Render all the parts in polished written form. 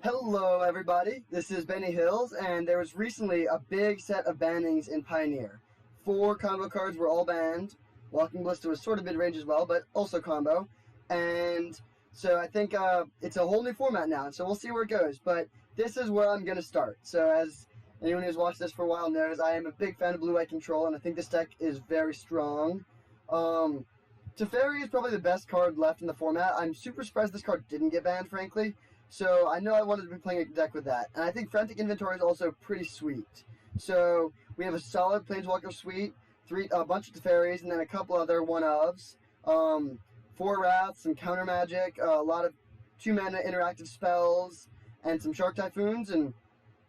Hello everybody, this is Benny Hills, and there was recently a big set of bannings in Pioneer. 4 combo cards were all banned. Walking Ballista was sort of mid-range as well, but also combo. And so I think it's a whole new format now, so we'll see where it goes. But this is where I'm going to start. So as anyone who's watched this for a while knows, I am a big fan of Blue-White Control, and I think this deck is very strong. Teferi is probably the best card left in the format. I'm super surprised this card didn't get banned, frankly. So I know I wanted to be playing a deck with that. And I think Frantic Inventory is also pretty sweet. So we have a solid Planeswalker suite, a bunch of Teferis, and then a couple other one-ofs. 4 Wraths, some counter magic, a lot of 2-mana interactive spells, and some Shark Typhoons. And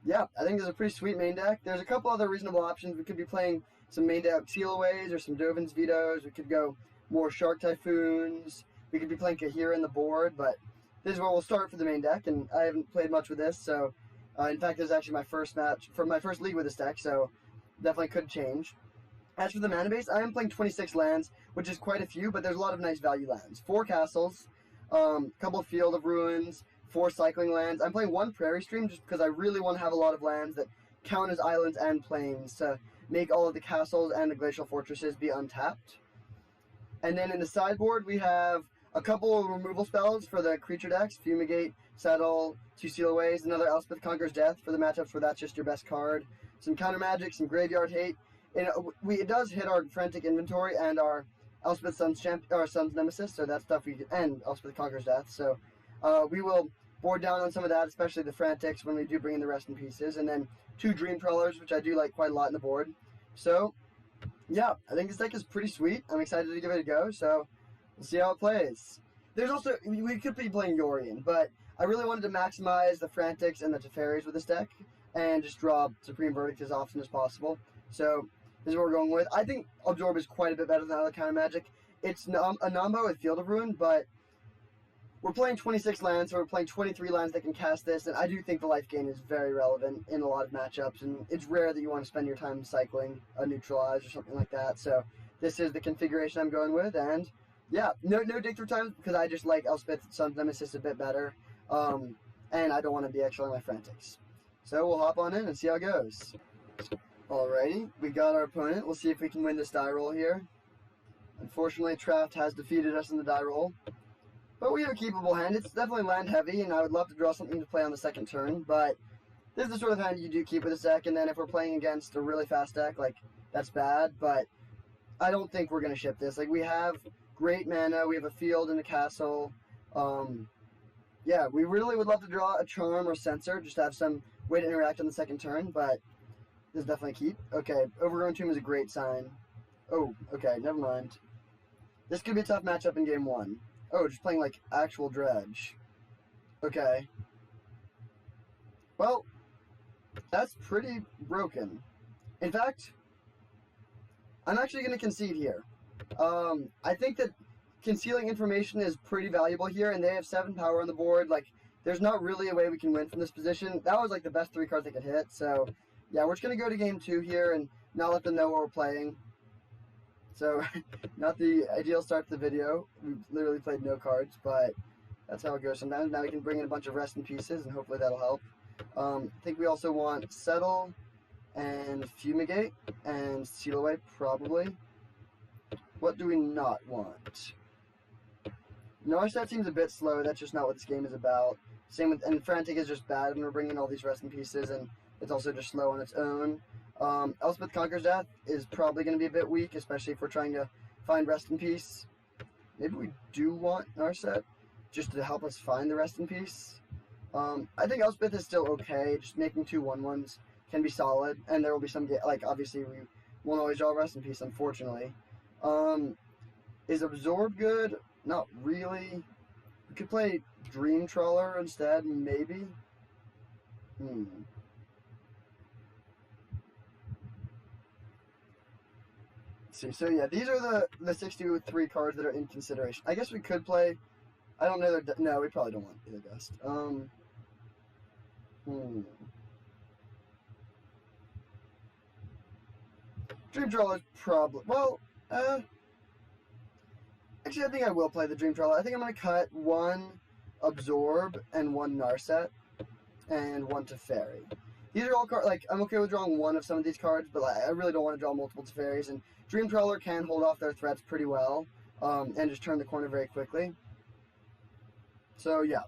yeah, I think this is a pretty sweet main deck. There's a couple other reasonable options. We could be playing some main deck Sealaways or some Dovin's Vetoes. We could go more Shark Typhoons. We could be playing Kahira in the board, but this is where we'll start for the main deck, and I haven't played much with this, so in fact, this is actually my first match for my first league with this deck, so definitely could change. As for the mana base, I am playing 26 lands, which is quite a few, but there's a lot of nice value lands. 4 castles, a couple of Field of Ruins, 4 cycling lands. I'm playing 1 Prairie Stream just because I really want to have a lot of lands that count as islands and plains to make all of the castles and the glacial fortresses be untapped. And then in the sideboard, we have a couple of removal spells for the creature decks: Fumigate, Settle, 2 Sealaways, another Elspeth Conquers Death for the matchups where that's just your best card. Some counter magic, some graveyard hate. It does hit our Frantic Inventory and our Elspeth Sun's Nemesis, so that stuff we can, and Elspeth Conquers Death. So we will board down on some of that, especially the Frantics when we do bring in the Rest in Pieces, and then 2 Dream Trawlers, which I do like quite a lot in the board. So yeah, I think this deck is pretty sweet. I'm excited to give it a go, so we'll see how it plays. There's also, we could be playing Yorion, but I really wanted to maximize the Frantics and the Teferis with this deck, and just draw Supreme Verdict as often as possible. So this is what we're going with. I think Absorb is quite a bit better than other counter magic. It's a Nombo with Field of Ruin, but we're playing 26 lands, so we're playing 23 lands that can cast this, and I do think the life gain is very relevant in a lot of matchups, and it's rare that you want to spend your time cycling a Neutralize or something like that, so this is the configuration I'm going with, and yeah, no dig through times, because I just like Elspeth Sun's Nemesis a bit better, and I don't want to be extra on my Frantics. So we'll hop on in and see how it goes. Alrighty, we got our opponent. We'll see if we can win this die roll here. Unfortunately, Traft has defeated us in the die roll. But we have a keepable hand. It's definitely land heavy, and I would love to draw something to play on the second turn, but this is the sort of hand you do keep with this deck, and then if we're playing against a really fast deck, like, that's bad, but I don't think we're going to ship this. Like, we have great mana, we have a field and a castle. Yeah, we really would love to draw a Charm or Censor, just to have some way to interact on the second turn, but this is definitely a keep. Okay, Overgrown Tomb is a great sign. Oh, okay, never mind. This could be a tough matchup in game 1. Oh, just playing, like, actual Dredge. Okay. Well, that's pretty broken. In fact, I'm actually going to concede here. I think that concealing information is pretty valuable here, and they have 7 power on the board. Like, there's not really a way we can win from this position. That was, like, the best 3 cards they could hit, so yeah, we're just going to go to game 2 here and not let them know what we're playing. So, not the ideal start to the video. We've literally played no cards, but that's how it goes sometimes. Now we can bring in a bunch of Rest in Pieces, and hopefully that'll help. I think we also want Settle and Fumigate and Seal Away, probably. What do we not want? Narset seems a bit slow. That's just not what this game is about. Same with, and Frantic is just bad when we're bringing in all these Rest in Pieces, and it's also just slow on its own. Elspeth Conquers Death is probably going to be a bit weak, especially if we're trying to find Rest in Peace. Maybe we do want Narset, just to help us find the Rest in Peace. I think Elspeth is still okay, just making 2 1/1s can be solid, and there will be some, like, obviously we won't always draw Rest in Peace, unfortunately. Is Absorb good? Not really. We could play Dream Trawler instead, maybe? See, so yeah, these are the 63 cards that are in consideration. I guess we could play. I don't know. No, we probably don't want either Gust. Dream Trawler is probably actually, I think I will play the Dream Trawler. I think I'm gonna cut 1 Absorb and 1 Narset. and 1 Teferi. These are all cards, like, I'm okay with drawing 1 of some of these cards, but like, I really don't want to draw multiple Teferis, and Dream Trawler can hold off their threats pretty well, and just turn the corner very quickly. So yeah,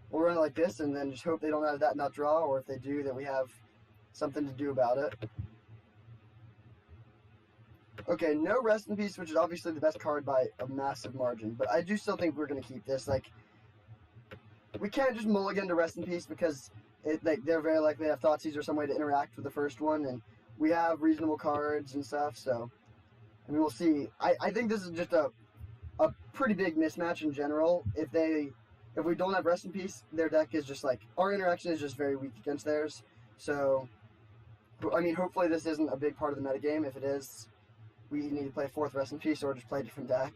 we'll run it like this, and then just hope they don't have that nut draw, or if they do, that we have something to do about it. Okay, no Rest in Peace, which is obviously the best card by a massive margin, but I do still think we're going to keep this. Like, we can't just mulligan to Rest in Peace because they're very likely to have Thoughtseize or some way to interact with the first one, and we have reasonable cards and stuff, so I mean, we'll see. I think this is just a pretty big mismatch in general. If we don't have Rest in Peace, their deck is just like, our interaction is just very weak against theirs, so I mean, hopefully this isn't a big part of the metagame. If it is, we need to play 4th Rest in Peace or just play a different deck.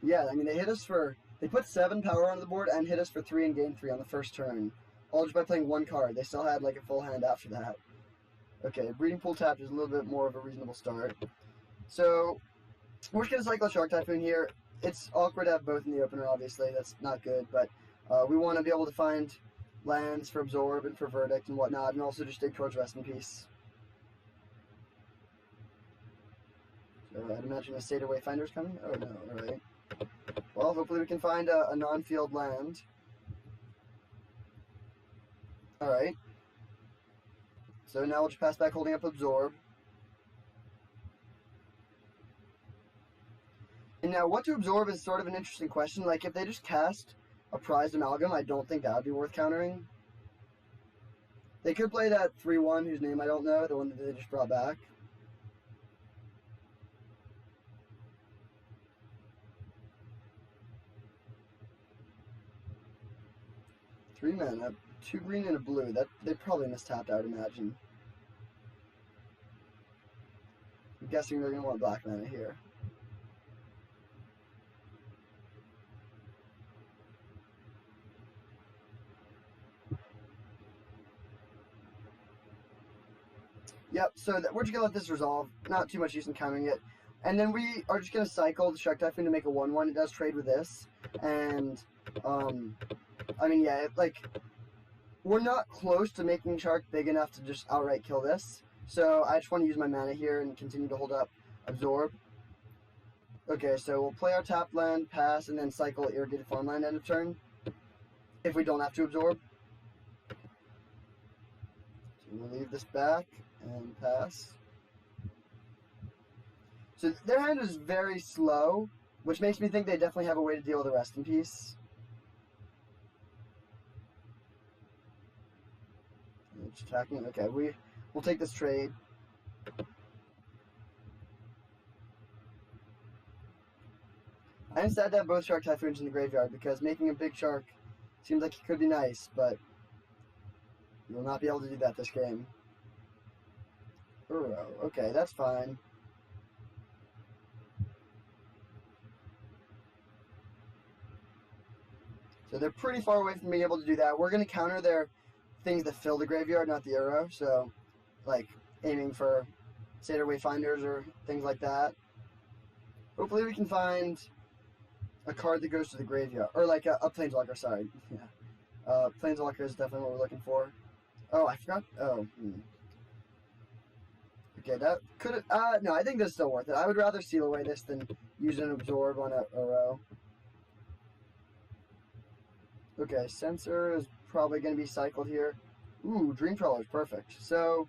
Yeah, I mean, they put 7 power on the board and hit us for 3 and gain 3 on the first turn. All just by playing 1 card. They still had like a full hand after that. Okay, Breeding Pool tapped is a little bit more of a reasonable start. So, we're just going to cycle Shark Typhoon here. It's awkward to have both in the opener, obviously. That's not good, but we want to be able to find lands for Absorb and for Verdict and whatnot, and also just dig towards Rest in Peace. So I'd imagine a Seder Wayfinder's coming. Oh no, alright. Well, hopefully we can find a non-field land. Alright. So now we'll just pass back holding up Absorb. And now what to absorb is sort of an interesting question. Like, if they just cast a Prized Amalgam, I don't think that would be worth countering. They could play that 3-1 whose name I don't know, the one that they just brought back. Three mana, 2 green and a blue. That they probably mistapped, I would imagine. I'm guessing they're going to want black mana here. Yep, so we're just going to let this resolve. Not too much use in countering it. And then we are just going to cycle the Shark Typhoon to make a 1-1. It does trade with this. And, I mean, yeah, we're not close to making Shark big enough to just outright kill this. So I just want to use my mana here and continue to hold up Absorb. Okay, so we'll play our tapped land, pass, and then cycle Irrigated Farmland end of turn. If we don't have to absorb. So we'll leave this back and pass. So their hand is very slow, which makes me think they definitely have a way to deal with the Rest in Peace. Just attacking. Okay, we'll take this trade. I am sad to have both Shark Typhoons in the graveyard because making a big shark seems like it could be nice, but you will not be able to do that this game. Uro. Okay, that's fine. So they're pretty far away from being able to do that. We're going to counter their things that fill the graveyard, not the Uro. So, like, aiming for Seder Wayfinders or things like that. Hopefully we can find a card that goes to the graveyard. Or, like, a Planeswalker, sorry. Yeah. Planeswalker is definitely what we're looking for. Oh, I forgot. Oh, Okay, that could have... no, I think this is still worth it. I would rather seal away this than use an Absorb on a Uro. Okay, Censor is probably going to be cycled here. Ooh, Dream Trawler is perfect. So,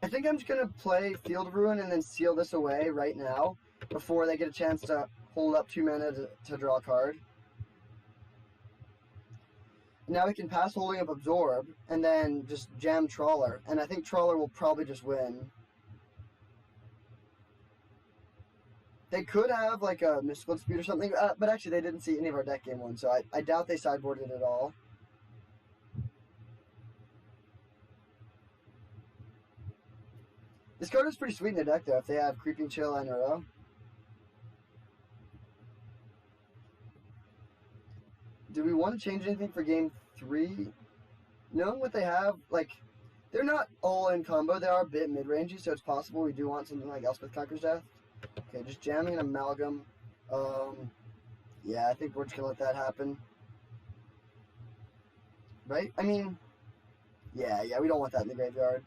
I think I'm just going to play Field of Ruin and then seal this away right now before they get a chance to hold up 2 mana to draw a card. Now we can pass holding up Absorb and then just jam Trawler. And I think Trawler will probably just win. They could have like a Mystical Dispute or something, but actually they didn't see any of our deck game one, so I doubt they sideboarded at all. This card is pretty sweet in the deck though, if they have Creeping Chill and Uro. Do we want to change anything for game 3? Knowing what they have, like, They're not all in combo. They are a bit mid-rangey, so it's possible we do want something like Elspeth Conquers Death. Okay, just jamming an Amalgam. Yeah, I think we're just gonna let that happen. Right? I mean, yeah, we don't want that in the graveyard.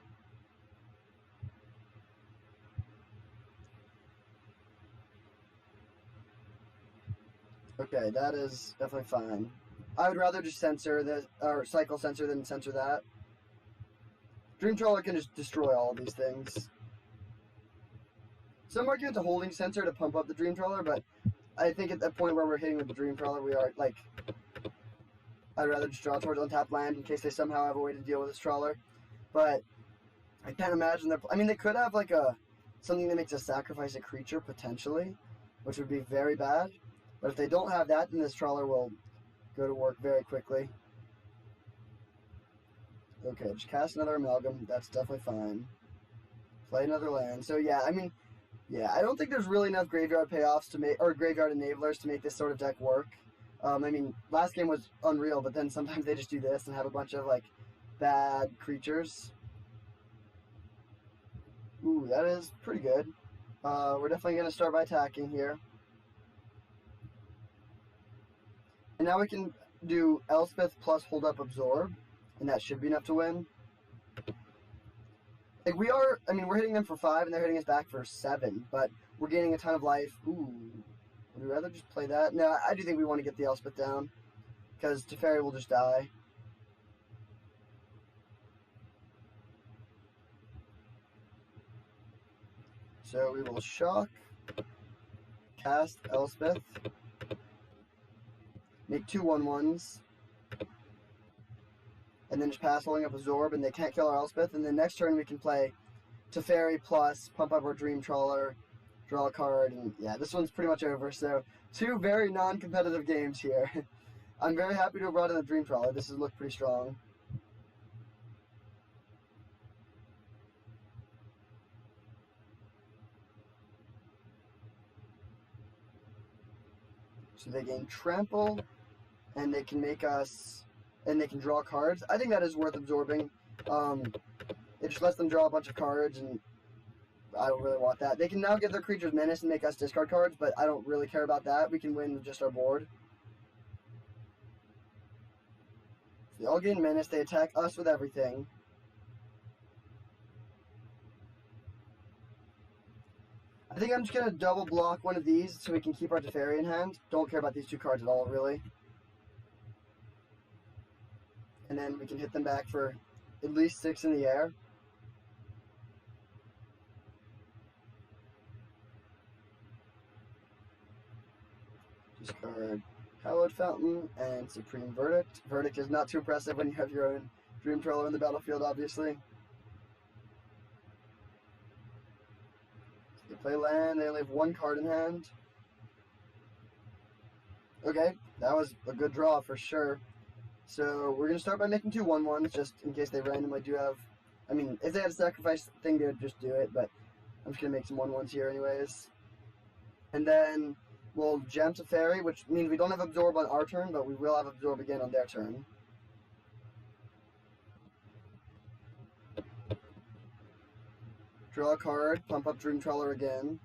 Okay, that is definitely fine. I would rather just censor this, or cycle censor than censor that. Dream Trawler can just destroy all of these things. Some argue it's a holding censor to pump up the Dream Trawler, but I think at that point where we're hitting with the Dream Trawler, we are, like, I'd rather just draw towards untapped land in case they somehow have a way to deal with this Trawler. But I can't imagine I mean, they could have, like, something that makes us sacrifice a creature, potentially, which would be very bad. But if they don't have that, then this Trawler will go to work very quickly. Okay, just cast another Amalgam. That's definitely fine. Play another land. So yeah, I mean, yeah, I don't think there's really enough graveyard payoffs to make, or graveyard enablers to make this sort of deck work. I mean, last game was unreal, but then sometimes they just do this and have a bunch of, like, bad creatures. Ooh, that is pretty good. We're definitely going to start by attacking here. And now we can do Elspeth plus Hold Up Absorb, and that should be enough to win. Like, I mean, we're hitting them for 5, and they're hitting us back for 7, but we're gaining a ton of life. Ooh. Would we rather just play that? No, I do think we want to get the Elspeth down, because Teferi will just die. So we will shock, cast Elspeth, make 2 1/1s, and then just pass Holding Up Absorb, and they can't kill our Elspeth, and then next turn we can play Teferi plus, pump up our Dream Trawler, draw a card, and yeah, this one's pretty much over. So 2 very non-competitive games here. I'm very happy to have brought in the Dream Trawler. This has looked pretty strong. So they gain Trample, and they can make us, and they can draw cards. I think that is worth absorbing. It just lets them draw a bunch of cards, and I don't really want that. They can now give their creatures menace and make us discard cards, but I don't really care about that. We can win with just our board. So they all gain menace. They attack us with everything. I think I'm just going to double block one of these so we can keep our Teferi in hand. Don't care about these 2 cards at all, really. And then we can hit them back for at least 6 in the air. Discard Hallowed Fountain and Supreme Verdict. Verdict is not too impressive when you have your own Dream Trawler in the battlefield, obviously. They play land, they only have 1 card in hand. Okay, that was a good draw for sure. So we're going to start by making 2 1/1s, just in case they randomly do have... I mean, if they had a sacrifice thing, they would just do it, but I'm just going to make some 1/1s here anyways. And then we'll jam Teferi, which means we don't have Absorb on our turn, but we will have Absorb again on their turn. Draw a card, pump up Dream Trawler again.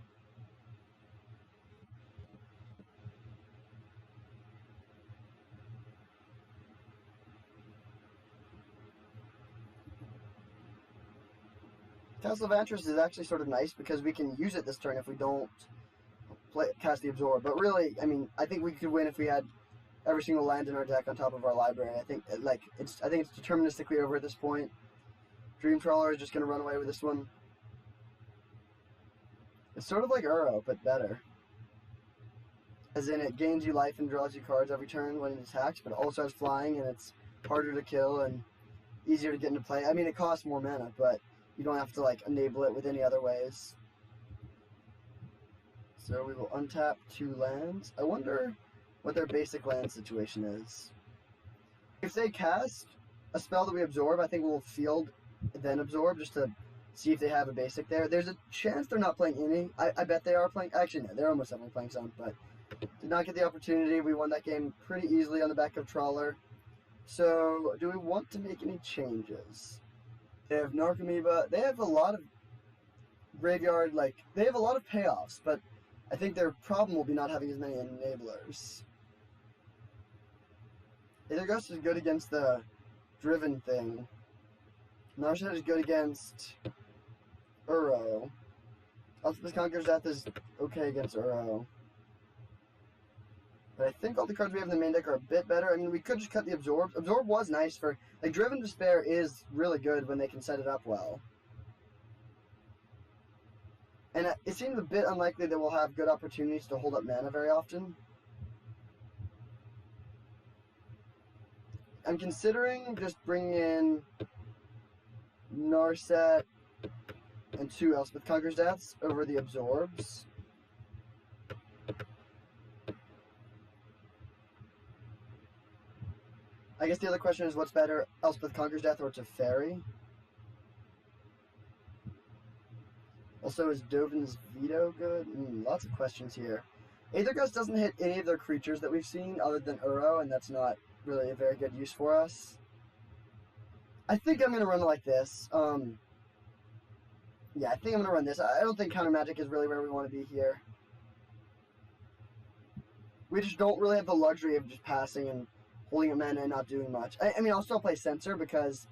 Castle of Antris is actually sort of nice because we can use it this turn if we don't cast the Absorb. But really, I mean, I think we could win if we had every single land in our deck on top of our library. I think it's deterministically over at this point. Dream Trawler is just going to run away with this one. It's sort of like Uro, but better. As in, it gains you life and draws you cards every turn when it attacks, but it also has flying, and it's harder to kill and easier to get into play. I mean, it costs more mana, but you don't have to, like, enable it with any other ways. So we will untap 2 lands. I wonder what their basic land situation is. If they cast a spell that we absorb, I think we'll field, then absorb, just to see if they have a basic there. There's a chance they're not playing any. I bet they are playing. Actually, no, they're almost definitely playing some, but did not get the opportunity. We won that game pretty easily on the back of Trawler. So, do we want to make any changes? They have Narcomoeba. They have a lot of graveyard, like, they have a lot of payoffs, but I think their problem will be not having as many enablers. Aether Gust is good against the Driven thing. Narset is good against Uro. Elspeth Conqueror's Death is okay against Uro. But I think all the cards we have in the main deck are a bit better. I mean, we could just cut the Absorb. Absorb was nice for... Like, Driven Despair is really good when they can set it up well. And it seems a bit unlikely that we'll have good opportunities to hold up mana very often. I'm considering just bringing in Narset and 2 Elspeth Conqueror's Deaths over the Absorbs. I guess the other question is, what's better, Elspeth Conqueror's Death or Teferi? Also, is Dovin's Veto good? Lots of questions here. Aether Gust doesn't hit any of their creatures that we've seen other than Uro, and that's not really a very good use for us. I think I'm going to run it like this. Yeah, I think I'm going to run this. I don't think Counter Magic is really where we want to be here. We just don't really have the luxury of just passing and holding a mana and not doing much. I mean, I'll still play Censor because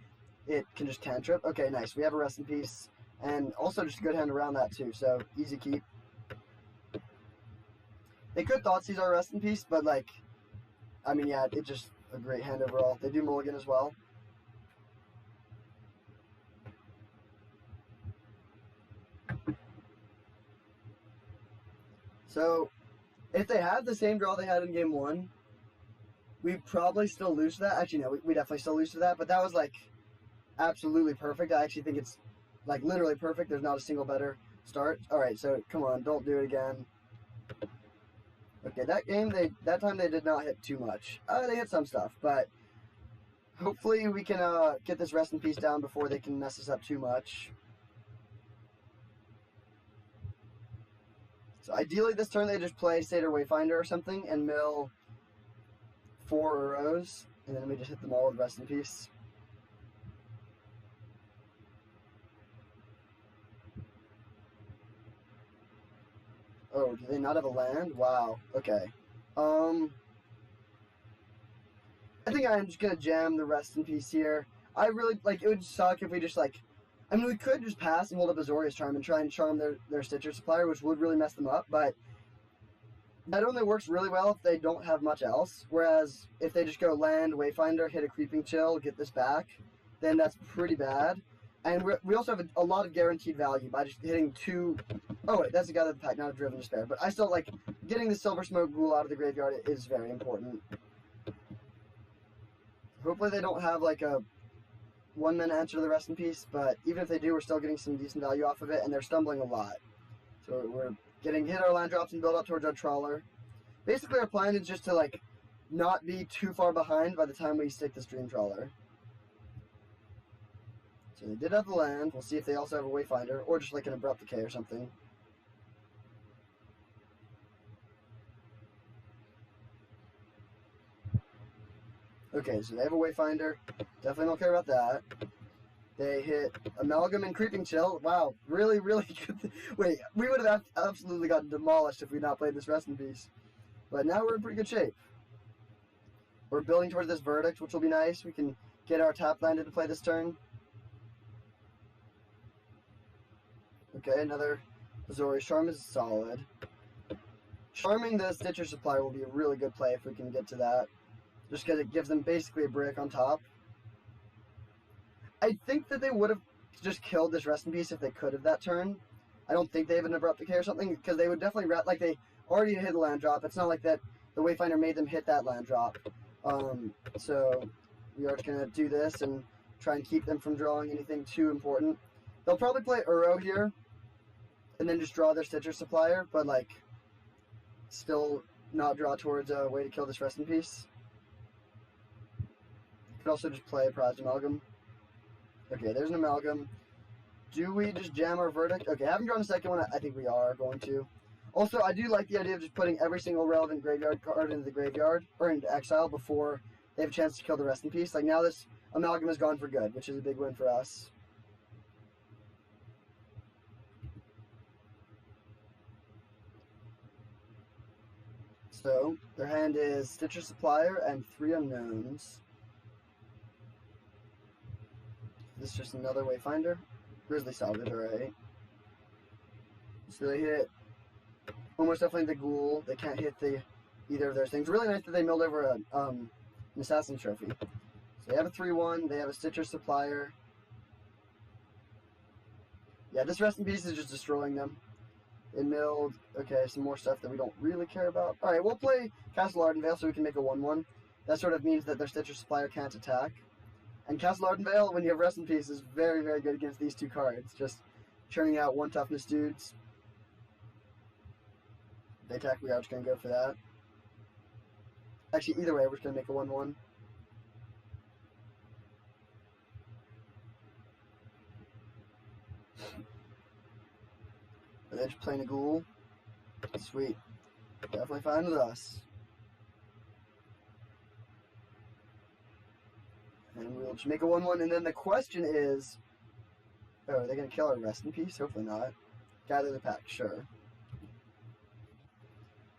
it can just cantrip. Okay, nice. We have a Rest in Peace. And also just a good hand around that too, so easy keep. They could Thoughtseize our Rest in Peace, but like, I mean, yeah, it's just a great hand overall. They do Mulligan as well. So, if they have the same draw they had in game 1, we'd probably still lose to that. Actually, no, we definitely still lose to that, but that was like absolutely perfect. I actually think it's like literally perfect. There's not a single better start. Alright, so come on, don't do it again. Okay, that time they did not hit too much. They hit some stuff, but hopefully we can get this Rest in Peace down before they can mess us up too much. So ideally this turn they just play Satyr Wayfinder or something and mill 4 Uros, and then we just hit them all with Rest in Peace. Oh, do they not have a land? Wow. Okay. I think I'm just gonna jam the Rest in Peace here. I really, like, it would suck if we just, like... I mean, we could just pass and hold up Azorius Charm and try and charm their Stitcher Supplier, which would really mess them up, but that only works really well if they don't have much else. Whereas, if they just go land, Wayfinder, hit a Creeping Chill, get this back, then that's pretty bad. And we also have a lot of guaranteed value by just hitting 2... Oh, wait, that's a Gather the Pack, not a Driven Despair. But I still, like, getting the Silver Smoke Ghoul out of the graveyard is very important. Hopefully they don't have, like, a 1-mana answer to the Rest in Peace, but even if they do, we're still getting some decent value off of it, and they're stumbling a lot. So we're hit our land drops and build up towards our Trawler. Basically, our plan is just to, like, not be too far behind by the time we stick this Dream Trawler. So they did have the land. We'll see if they also have a Wayfinder, or just like an Abrupt Decay or something. Okay, so they have a Wayfinder. Definitely don't care about that. They hit Amalgam and Creeping Chill. Wow, really, really good. Wait, we would have absolutely gotten demolished if we not played this Rest in Peace. But now we're in pretty good shape. We're building towards this Verdict, which will be nice. We can get our tap landed to play this turn. Okay, another Azorius Charm is solid. Charming the Stitcher Supplier will be a really good play if we can get to that. Just because it gives them basically a brick on top. I think that they would have just killed this Rest in Peace if they could have that turn. I don't think they have an Abrupt Decay or something, because they would definitely, like, they already hit a land drop. It's not like that the Wayfinder made them hit that land drop. So we are just going to do this and try and keep them from drawing anything too important. They'll probably play Uro here, and then just draw their Stitcher Supplier, but, like, still not draw towards a way to kill this Rest in Peace. Could also just play a Prized Amalgam. Okay, there's an Amalgam. Do we just jam our Verdict? Okay, I haven't drawn a second one. I think we are going to. Also, I do like the idea of just putting every single relevant graveyard card into the graveyard, or into exile, before they have a chance to kill the Rest in Peace. Like, now this Amalgam is gone for good, which is a big win for us. So, their hand is Stitcher Supplier and 3 unknowns. This is just another Wayfinder. Grizzly Salvage, alright. So they hit almost definitely the Ghoul. They can't hit either of those things. Really nice that they milled over an Assassin Trophy. So they have a 3-1. They have a Stitcher Supplier. Yeah, this Rest in Peace is just destroying them. They milled, okay, some more stuff that we don't really care about. Alright, we'll play Castle Ardenvale so we can make a 1-1. That sort of means that their Stitcher Supplier can't attack. And Castle Ardenvale, when you have Rest in Peace, is very, very good against these two cards. Just churning out 1 toughness dudes. If they attack, we are just going to go for that. Actually, either way, we're just going to make a 1-1. And they're just playing a Ghoul. Sweet. Definitely fine with us. And we'll just make a 1-1, and then the question is... Oh, are they going to kill our Rest in Peace? Hopefully not. Gather the pack, sure.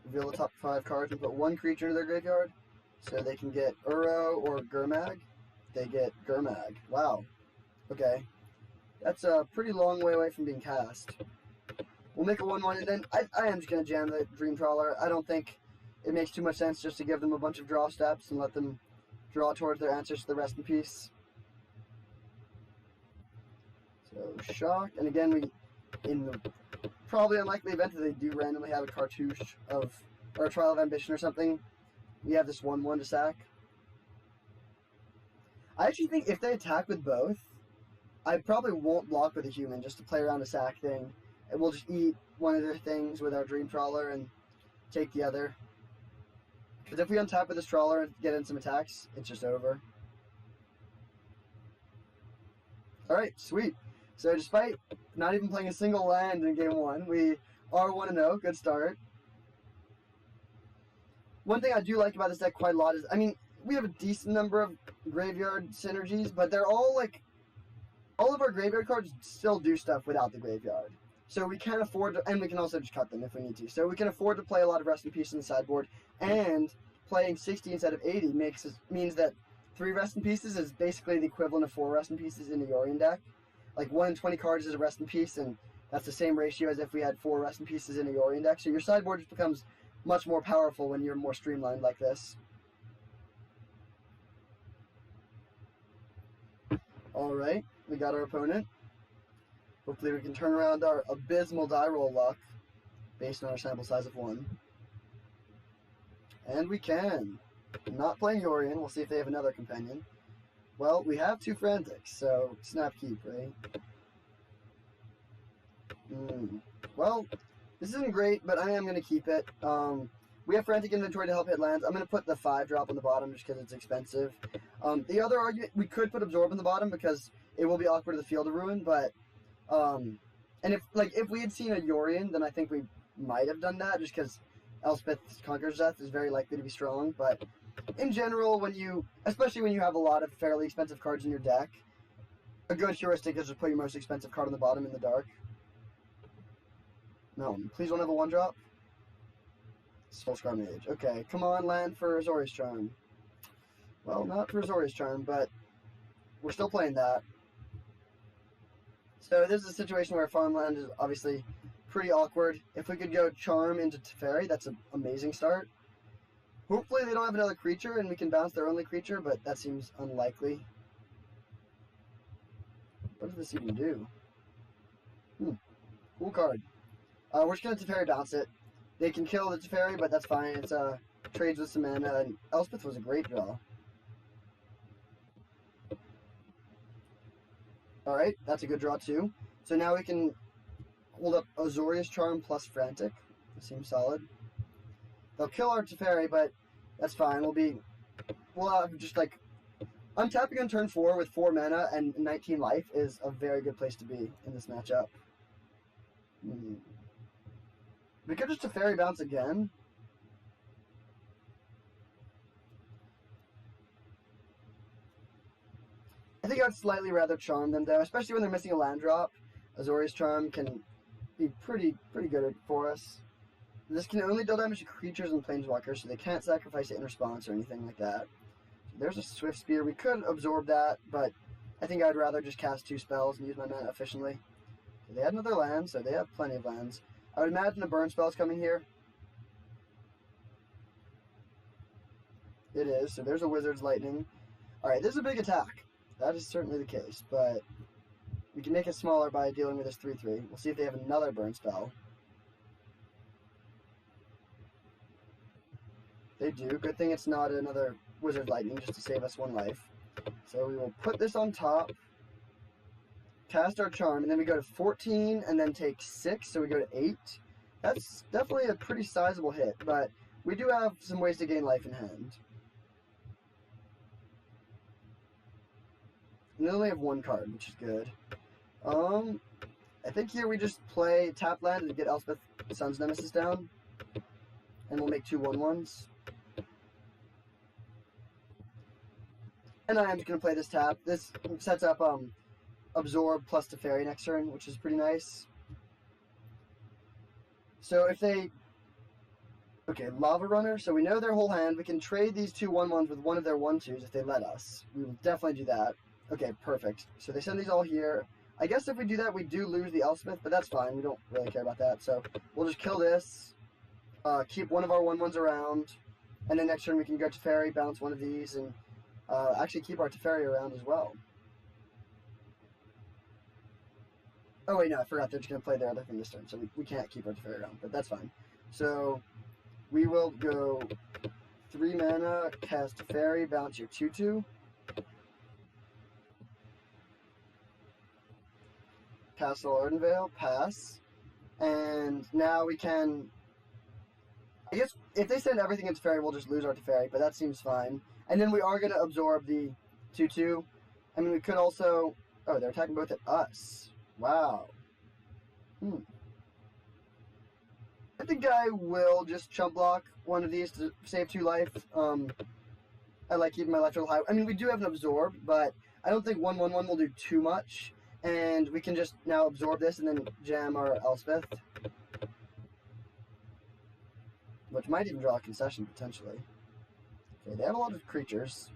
Reveal the top 5 cards and put 1 creature into their graveyard. So they can get Uro or Gurmag. They get Gurmag. Wow. Okay. That's a pretty long way away from being cast. We'll make a 1-1, and then I am just going to jam the Dream Trawler. I don't think it makes too much sense just to give them a bunch of draw steps and let them draw towards their answers to the Rest in Peace. So, shock. And again, in the probably unlikely event that they do randomly have a cartouche of, or a Trial of Ambition or something, we have this 1-1 to sack. I actually think if they attack with both, I probably won't block with a human just to play around a sack thing. And we'll just eat one of their things with our Dream Trawler and take the other. Because if we untap with this Trawler and get in some attacks, it's just over. Alright, sweet. So despite not even playing a single land in game 1, we are 1-0. Good start. One thing I do like about this deck quite a lot is, I mean, we have a decent number of graveyard synergies, but they're all like, all of our graveyard cards still do stuff without the graveyard. So we can afford to, and we can also just cut them if we need to. So we can afford to play a lot of Rest in Peace on the sideboard, and playing 60 instead of 80 means that 3 Rest in Pieces is basically the equivalent of 4 Rest in Pieces in the Yorion deck. Like 1 in 20 cards is a Rest in Peace, and that's the same ratio as if we had 4 Rest in Pieces in a Yorion deck. So your sideboard just becomes much more powerful when you're more streamlined like this. Alright, we got our opponent. Hopefully we can turn around our abysmal die roll luck based on our sample size of 1. And we can. Not playing Yorion. We'll see if they have another companion. Well, we have 2 Frantics, so snap keep, right? Well, this isn't great, but I am going to keep it. We have Frantic Inventory to help hit lands. I'm going to put the 5-drop on the bottom just because it's expensive. The other argument, we could put Absorb on the bottom because it will be awkward to the Field of Ruin, but... and if we had seen a Yorion, then I think we might have done that, just because Elspeth Conqueror's Death is very likely to be strong, but in general, especially when you have a lot of fairly expensive cards in your deck, a good heuristic is to put your most expensive card on the bottom in the dark. No, please don't have a 1-drop. Soulscar Mage. Okay, come on, land for Azorius Charm. Well, not for Azorius Charm, but we're still playing that. So this is a situation where farmland is obviously pretty awkward. If we could go Charm into Teferi, that's an amazing start. Hopefully they don't have another creature and we can bounce their only creature, but that seems unlikely. What does this even do? Cool card. We're just going to Teferi bounce it. They can kill the Teferi, but that's fine. It's trades with some mana, and Elspeth was a great draw. Alright, that's a good draw too. So now we can hold up Azorius Charm plus Frantic. That seems solid. They'll kill our Teferi, but that's fine. We'll have just like... Untapping on turn 4 with 4 mana and 19 life is a very good place to be in this matchup. We could just Teferi bounce again. I think I'd slightly rather Charm them though, especially when they're missing a land drop. Azorius Charm can be pretty good for us. This can only deal damage to creatures and planeswalkers, so they can't sacrifice it in response or anything like that. So there's a Swift Spear. We could absorb that, but I think I'd rather just cast 2 spells and use my mana efficiently. So they had another land, so they have plenty of lands. I would imagine a burn spell is coming here. It is, so there's a Wizard's Lightning. Alright, this is a big attack. That is certainly the case, but we can make it smaller by dealing with this 3/3. We'll see if they have another burn spell. They do. Good thing it's not another Wizard Lightning just to save us 1 life. So we will put this on top, cast our Charm, and then we go to 14 and then take 6, so we go to 8. That's definitely a pretty sizable hit, but we do have some ways to gain life in hand. And they only have 1 card, which is good. I think here we just play tap land and get Elspeth Sun's Nemesis down. And we'll make 2 1/1s. And I am just going to play this tap. This sets up Absorb plus Teferi next turn, which is pretty nice. So if they... Okay, Lava Runner. So we know their whole hand. We can trade these 2 1/1s with one of their 1/2s if they let us. We will definitely do that. Okay, perfect. So they send these all here. I guess if we do that, we do lose the Elspeth, but that's fine. We don't really care about that. So we'll just kill this, keep one of our 1/1s around, and then next turn we can go Teferi, bounce one of these, and actually keep our Teferi around as well. Oh wait, no, I forgot. They're just going to play their other thing this turn, so we can't keep our Teferi around, but that's fine. So we will go 3 mana, cast Teferi, bounce your 2/2. Castle Ardenvale, pass. And now we can... I guess if they send everything into Teferi, we'll just lose our Teferi, but that seems fine. And then we are going to absorb the 2/2. I mean, we could also... Oh, they're attacking both at us. Wow. I think I will just chump block one of these to save 2 life. I like keeping my life total high. I mean, we do have an absorb, but I don't think 1/1/1 will do too much. And we can just now absorb this and then jam our Elspeth. Which might even draw a concession, potentially. Okay, they have a lot of creatures.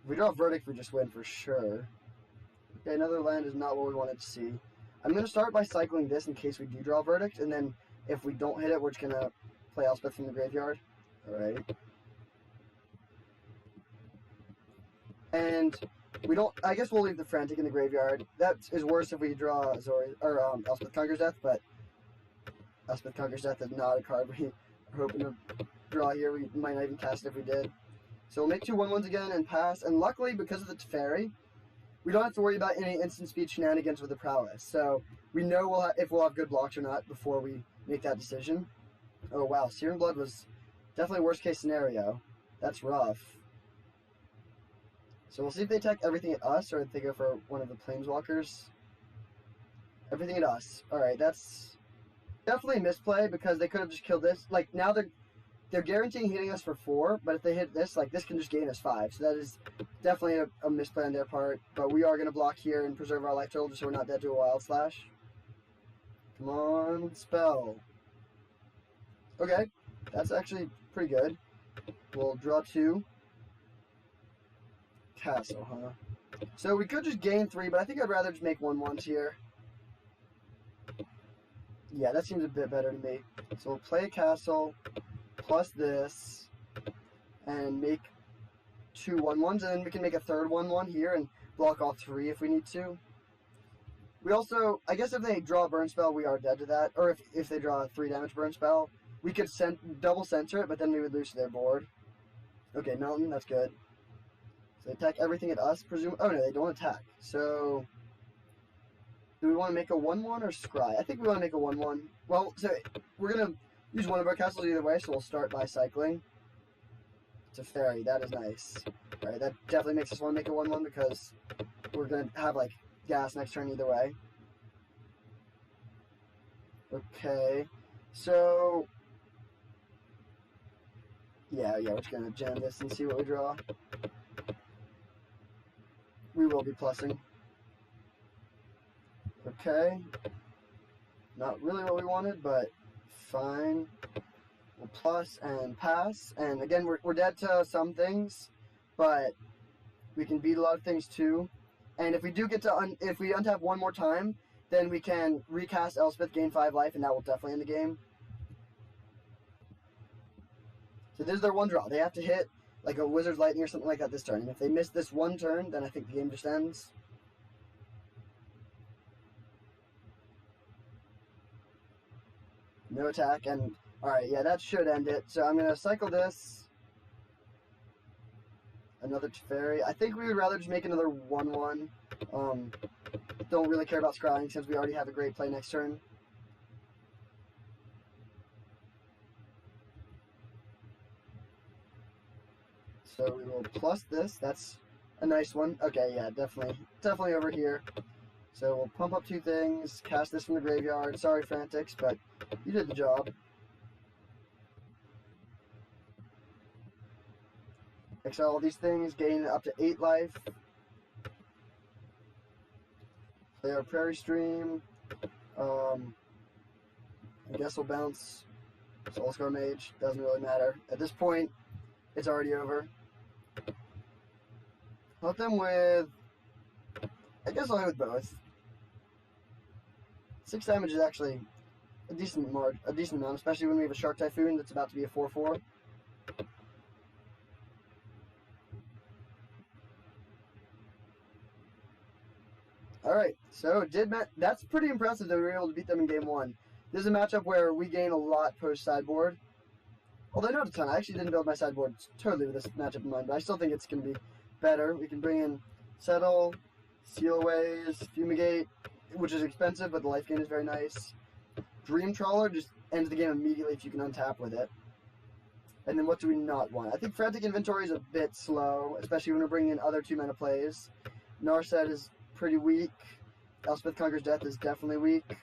If we draw a Verdict, we just win for sure. Okay, another land is not what we wanted to see. I'm going to start by cycling this in case we do draw a Verdict, and then if we don't hit it, we're just going to play Elspeth from the graveyard. Alright. And... we don't... I guess we'll leave the Frantic in the graveyard. That is worse if we draw Azori, or Elspeth Conquers Death, but Elspeth Conquers Death is not a card we are hoping to draw here. We might not even cast it if we did. So we'll make 2 1/1s again and pass. And luckily, because of the Teferi, we don't have to worry about any instant speed shenanigans with the Prowess. So we know if we'll have good blocks or not before we make that decision. Oh wow, Searing Blood was definitely worst case scenario. That's rough. So we'll see if they attack everything at us, or if they go for one of the Planeswalkers. Everything at us. Alright, that's definitely a misplay, because they could have just killed this. Like, now they're guaranteeing hitting us for 4, but if they hit this, like, this can just gain us 5. So that is definitely a misplay on their part. But we are going to block here and preserve our life total, just so we're not dead to a Wild Slash. Come on, spell. Okay, that's actually pretty good. We'll draw 2. Castle, huh? So we could just gain 3, but I think I'd rather just make 1/1s here. Yeah, that seems a bit better to me. So we'll play a castle, plus this, and make 2 1/1s, and then we can make a third 1/1 here and block all 3 if we need to. We also, I guess if they draw a burn spell, we are dead to that. Or if they draw a 3 damage burn spell, we could double censor it, but then we would lose to their board. Okay, Mountain, that's good. So they attack everything at us, presume. Oh no, they don't attack. So do we want to make a 1/1 or scry? I think we want to make a 1/1. Well, so we're gonna use one of our castles either way, so we'll start by cycling. Teferi, that is nice. Alright, that definitely makes us want to make a 1/1 because we're gonna have like gas next turn either way. Okay. So yeah, we're just gonna jam this and see what we draw. We will be plussing. Okay. Not really what we wanted, but fine. We'll plus and pass. And again, we're dead to some things, but we can beat a lot of things too. And if we do get to if we untap one more time, then we can recast Elspeth, gain 5 life, and that will definitely end the game. So this is their one draw. They have to hit like a Wizard's Lightning or something like that this turn. And if they miss this one turn, then I think the game just ends. No attack, and alright, yeah, that should end it. So I'm going to cycle this. Another Teferi. I think we would rather just make another 1-1. Don't really care about scrying since we already have a great play next turn. So we will plus this. That's a nice one. Okay, yeah, definitely over here. So we'll pump up 2 things, cast this from the graveyard. Sorry, Frantics, but you did the job. Exile all these things, gain up to 8 life. Play our Prairie Stream. I guess we'll bounce Soulscar Mage. Doesn't really matter. At this point, it's already over. Help them with... I guess I'll hit with both. 6 damage is actually a decent amount, especially when we have a Shark Typhoon that's about to be a 4/4. Alright, so that's pretty impressive that we were able to beat them in game 1. This is a matchup where we gain a lot post-sideboard. Although not a ton. I actually didn't build my sideboard totally with this matchup in mind, but I still think it's going to be better. We can bring in Settle, Sealaways, Fumigate, which is expensive, but the life gain is very nice. Dream Trawler just ends the game immediately if you can untap with it. And then what do we not want? I think Frantic Inventory is a bit slow, especially when we're bringing in other 2-mana plays. Narset is pretty weak. Elspeth Conquers Death is definitely weak.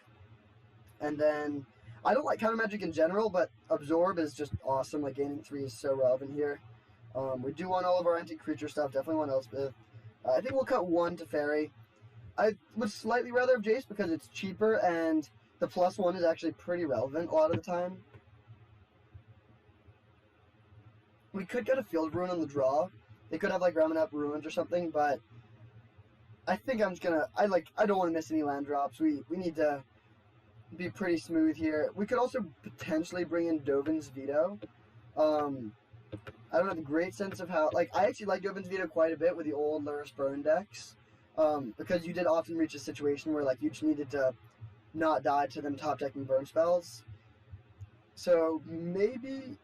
And then, I don't like Counter Magic in general, but Absorb is just awesome. Like, gaining 3 is so relevant here. We do want all of our anti-creature stuff. Definitely want Elspeth. I think we'll cut 1 Teferi. I would slightly rather have Jace because it's cheaper, and the +1 is actually pretty relevant a lot of the time. We could get a Field Ruin on the draw. They could have, like, Ramunap Ruins or something, but I think I'm just gonna... I don't want to miss any land drops. We need to be pretty smooth here. We could also potentially bring in Dovin's Veto. I don't have a great sense of how... Like, I actually like Dovin's Veto quite a bit with the old Lurrus Burn decks. Because you did often reach a situation where, like, you just needed to not die to them top-decking burn spells. So, maybe...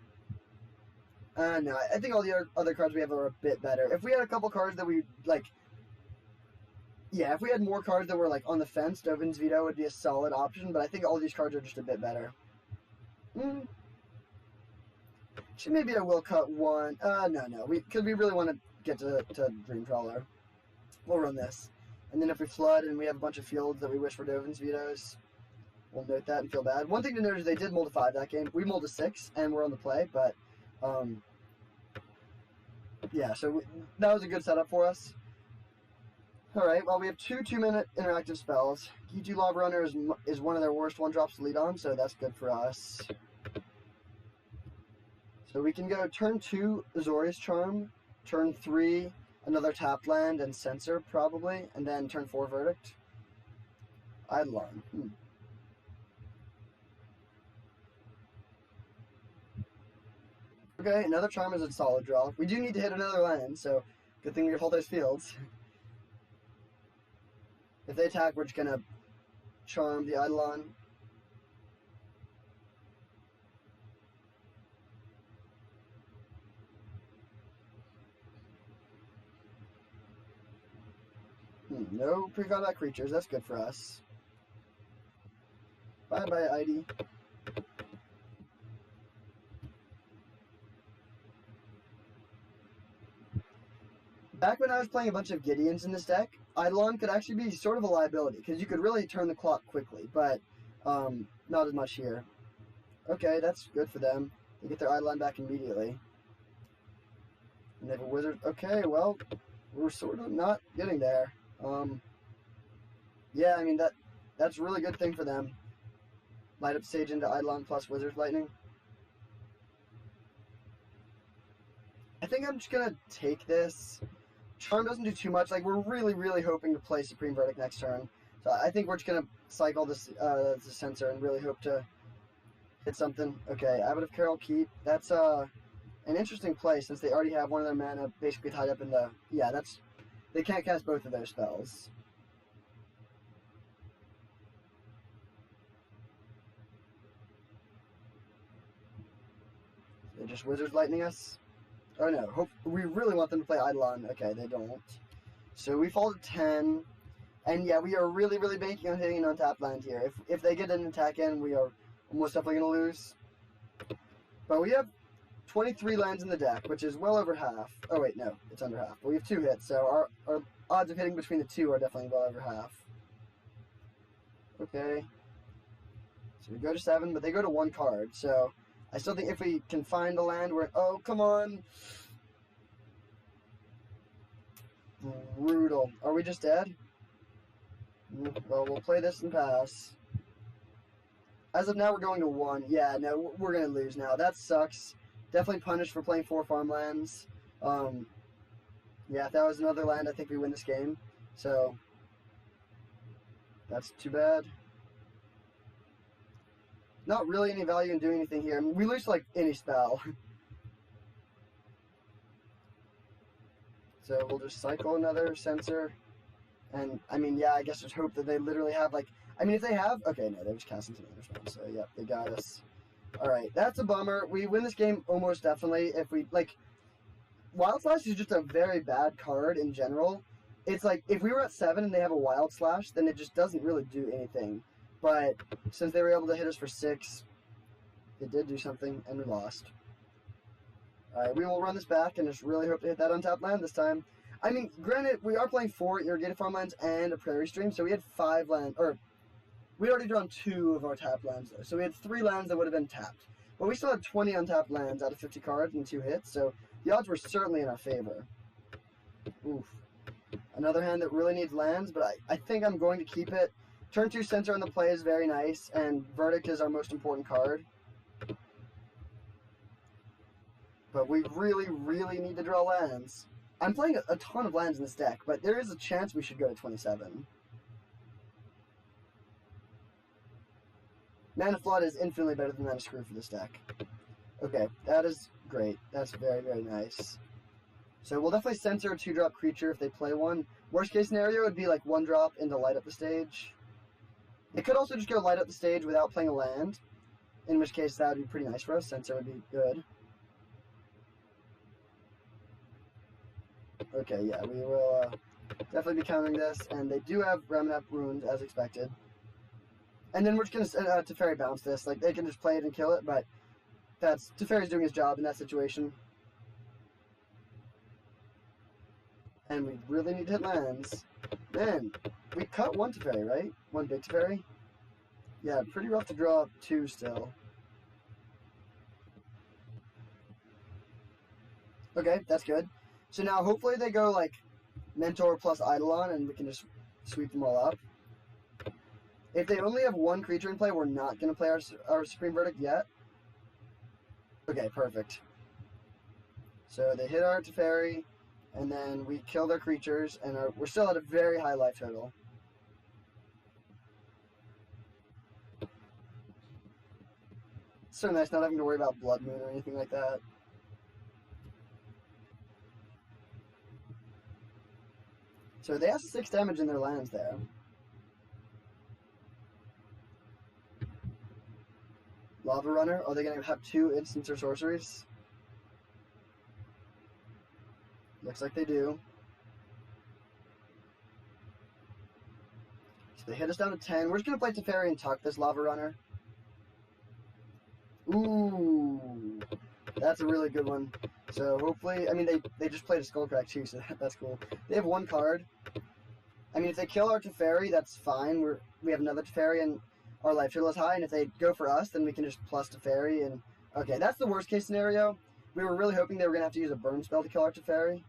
no, I think all the other cards we have are a bit better. If we had a couple cards that we, like... Yeah, if we had more cards that were, like, on the fence, Dovin's Veto would be a solid option, but I think all these cards are just a bit better. Actually, maybe I will cut 1. No. Because we really want to get to Dream Trawler. We'll run this. And then if we flood and we have a bunch of fields that we wish for Dovin's Vetoes, we'll note that and feel bad. One thing to note is they did mold a 5 that game. We mold a 6, and we're on the play, but... yeah, so that was a good setup for us. Alright, well, we have 2 2-minute interactive spells. Gitu Lava Runner is one of their worst 1-drops to lead on, so that's good for us. So we can go turn 2, Azorius Charm, turn 3, another tapped land and Censor, probably, and then turn 4, Verdict. Eidolon. Okay, another Charm is a solid draw. We do need to hit another land, so good thing we hold those fields. If they attack, we're just gonna Charm the Eidolon. No pre-combat creatures, that's good for us. Bye-bye, ID. Back when I was playing a bunch of Gideons in this deck, Eidolon could actually be sort of a liability, because you could really turn the clock quickly, but not as much here. Okay, that's good for them. They get their Eidolon back immediately. And they have a wizard. Okay, well, we're sort of not getting there. Yeah, I mean, that's a really good thing for them. Light up stage into Eidolon plus Wizard's Lightning. I think I'm just gonna take this. Charm doesn't do too much. Like, we're really hoping to play Supreme Verdict next turn. So I think we're just gonna cycle this Censor and really hope to hit something. Okay, Abbot of Carol Keep. That's an interesting play since they already have one of their mana basically tied up in the... Yeah, that's... They can't cast both of their spells. They're just Wizards Lightning us. Oh no, we really want them to play Eidolon. Okay, they don't. So we fall to 10. And yeah, we are really banking on hitting an untapped land here. If they get an attack in, we are almost definitely going to lose. But we have 23 lands in the deck, which is well over half. Oh wait, no, it's under half. But we have 2 hits, so our odds of hitting between the 2 are definitely well over half. Okay. So we go to 7, but they go to 1 card, so... I still think if we can find a land where... Oh, come on! Brutal. Are we just dead? Well, we'll play this and pass. As of now, we're going to 1. Yeah, no, we're going to lose now. That sucks. Definitely punished for playing 4 farmlands. Yeah, if that was another land, I think we win this game. So, that's too bad. Not really any value in doing anything here. I mean, we lose like any spell. So we'll just cycle another Censor. And, I mean, yeah, I guess just hope that they literally have, like... I mean, if they have... Okay, no, they're just casting some other spells. So, yeah, they got us. Alright, that's a bummer. We win this game almost definitely if we, like... Wild Slash is just a very bad card in general. It's like, if we were at 7 and they have a Wild Slash, then it just doesn't really do anything. But since they were able to hit us for 6, it did do something, and we lost. Alright, we will run this back and just really hope to hit that untapped land this time. I mean, granted, we are playing 4 irrigated farmlands and a prairie stream, so we had 5 lands, or we already drawn 2 of our tapped lands though. So we had 3 lands that would have been tapped. But we still had 20 untapped lands out of 50 cards and 2 hits, so the odds were certainly in our favor. Oof. Another hand that really needs lands, but I think I'm going to keep it. Turn 2 Censor on the play is very nice, and Verdict is our most important card. But we really need to draw lands. I'm playing a ton of lands in this deck, but there is a chance we should go to 27. Mana Flood is infinitely better than Mana Screw for this deck. Okay, that is great. That's very nice. So we'll definitely Censor a 2-drop creature if they play one. Worst case scenario would be like 1-drop into Light Up the Stage. It could also just go Light Up the Stage without playing a land, in which case that would be pretty nice for us. Censor would be good. Okay, yeah, we will definitely be countering this, and they do have Ramunap Ruins, as expected. And then we're just going to Teferi bounce this. Like, they can just play it and kill it, but Teferi's doing his job in that situation. And we really need to hit lands. Man, we cut 1 Teferi, right? 1 big Teferi? Yeah, pretty rough to draw 2 still. Okay, that's good. So now hopefully they go like Mentor plus Eidolon and we can just sweep them all up. If they only have 1 creature in play, we're not going to play our Supreme Verdict yet. Okay, perfect. So they hit our Teferi, and then we kill their creatures, and we're still at a very high life total. It's so nice not having to worry about Blood Moon or anything like that. So they have 6 damage in their lands there. Lava Runner, are they going to have 2 instants or sorceries? Looks like they do. So they hit us down to 10. We're just going to play Teferi and tuck this Lava Runner. Ooh, that's a really good one. So hopefully, I mean, they just played a Skullcrack too, so that's cool. They have 1 card. I mean, if they kill our Teferi, that's fine. We have another Teferi and our life total is high, and if they go for us, then we can just plus Teferi, and... Okay, that's the worst case scenario. We were really hoping they were going to have to use a burn spell to kill our Teferi.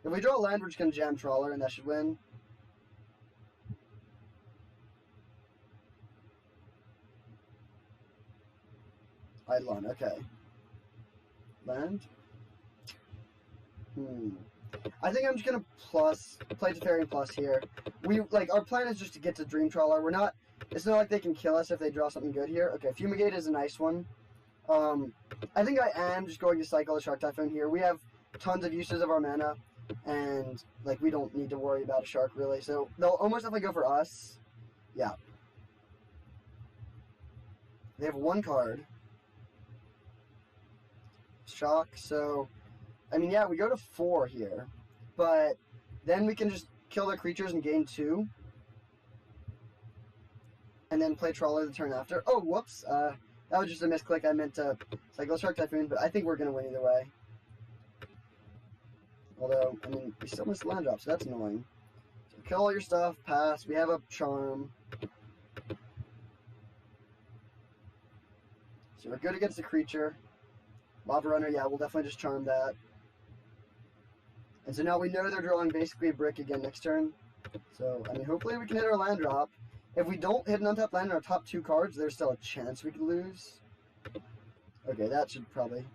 If we draw a land, we're just going to jam Trawler, and that should win. Eidolon, okay. Land? I think I'm just gonna play Teferi plus here. Our plan is just to get to Dream Trawler. It's not like they can kill us if they draw something good here. Okay, Fumigate is a nice one. I think I am just going to cycle the Shark Typhoon here. We have tons of uses of our mana, and we don't need to worry about a shark really. So they'll almost definitely go for us. Yeah. They have one card. Shock, so I mean, yeah, we go to 4 here, but then we can just kill their creatures and gain 2, and then play Trawler the turn after. Oh, whoops, that was just a misclick. I meant to cycle Shark Typhoon, but I think we're going to win either way. Although, I mean, we still missed land drop, so that's annoying. So kill all your stuff, pass, we have a Charm. So we're good against the creature. Lava Runner, yeah, we'll definitely just Charm that. And so now we know they're drawing basically a brick again next turn. So, I mean, hopefully we can hit our land drop. If we don't hit an untapped land in our top 2 cards, there's still a chance we could lose. Okay, that should probably...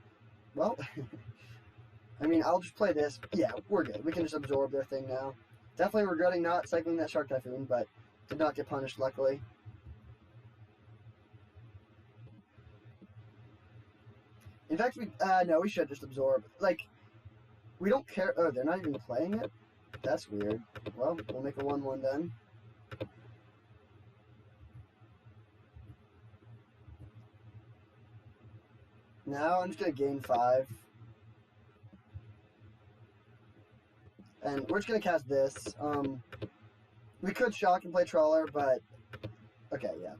Well, I mean, I'll just play this. Yeah, we're good. We can just absorb their thing now. Definitely regretting not cycling that Shark Typhoon, but did not get punished, luckily. In fact, no, we should just absorb. We don't care. Oh, they're not even playing it? That's weird. Well, we'll make a 1-1 then. Now I'm just going to gain 5. And we're just going to cast this. We could shock and play Trawler, but... Okay, yeah.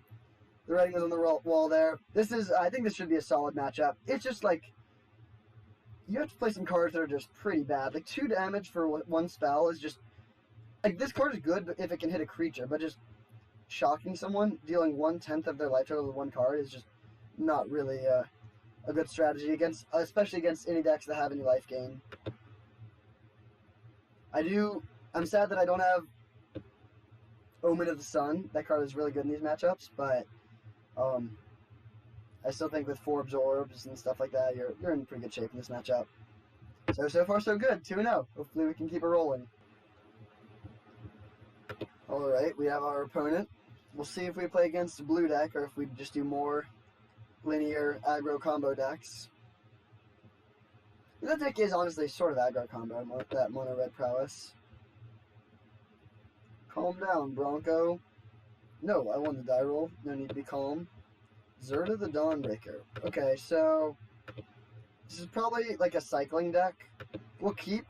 The writing was on the wall there. I think this should be a solid matchup. It's just you have to play some cards that are just pretty bad. 2 damage for 1 spell is just... this card is good if it can hit a creature, but just shocking someone, dealing 1/10 of their life total with 1 card is just not really a good strategy, especially against any decks that have any life gain. I'm sad that I don't have Omen of the Sun. That card is really good in these matchups, but I still think with 4 absorbs and stuff like that, you're in pretty good shape in this matchup. So far so good, 2-0. Hopefully we can keep it rolling. Alright, we have our opponent. We'll see if we play against the blue deck or if we just do more linear aggro combo decks. That deck is honestly sort of aggro combo, that mono red prowess. Calm down, Bronco. No, I won the die roll. No need to be calm. Zerta the Dawnbreaker. Okay, so this is probably a cycling deck. We'll keep,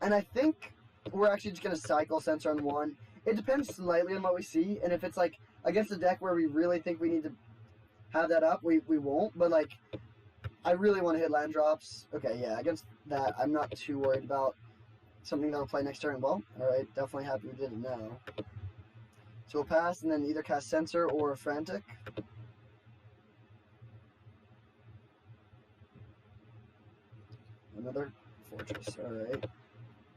and I think we're actually just going to cycle Censor on 1. It depends slightly on what we see, and if it's against a deck where we really think we need to have that up, we won't, but I really want to hit land drops. Okay, yeah, against that, I'm not too worried about something that'll play next turn. Well, alright, definitely happy we did it now. So we'll pass and then either cast Censor or Frantic. Another Fortress, alright.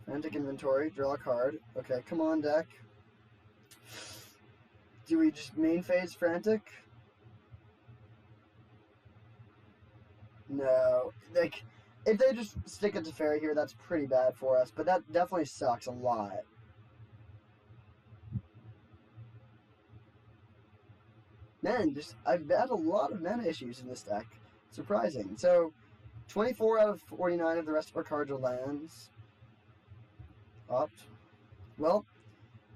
Frantic Inventory, draw a card. Okay, come on, deck. Do we just main phase Frantic? No. If they just stick it to Teferi here, that's pretty bad for us, but that definitely sucks a lot. Man, I've had a lot of mana issues in this deck. Surprising. So, 24 out of 49 of the rest of our cards are lands. Opt. Well,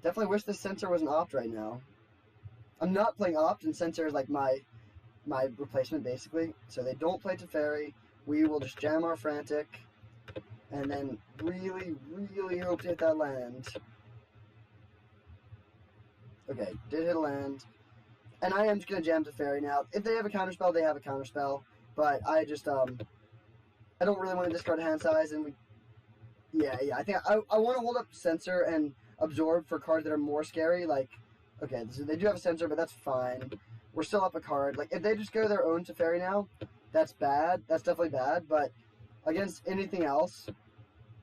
definitely wish this Censor was an opt right now. I'm not playing opt, and Censor is my replacement, basically. So they don't play Teferi. We will just jam our Frantic, and then really, really hope to hit that land. Okay, did hit a land. And I am just going to jam Teferi now. If they have a counterspell, they have a counterspell. But I just, I don't really want to discard hand size, and yeah, I think I want to hold up Censor and Absorb for cards that are more scary, okay, so they do have a Censor, but that's fine. We're still up a card. If they just go their own Teferi now, that's bad. That's definitely bad, but against anything else,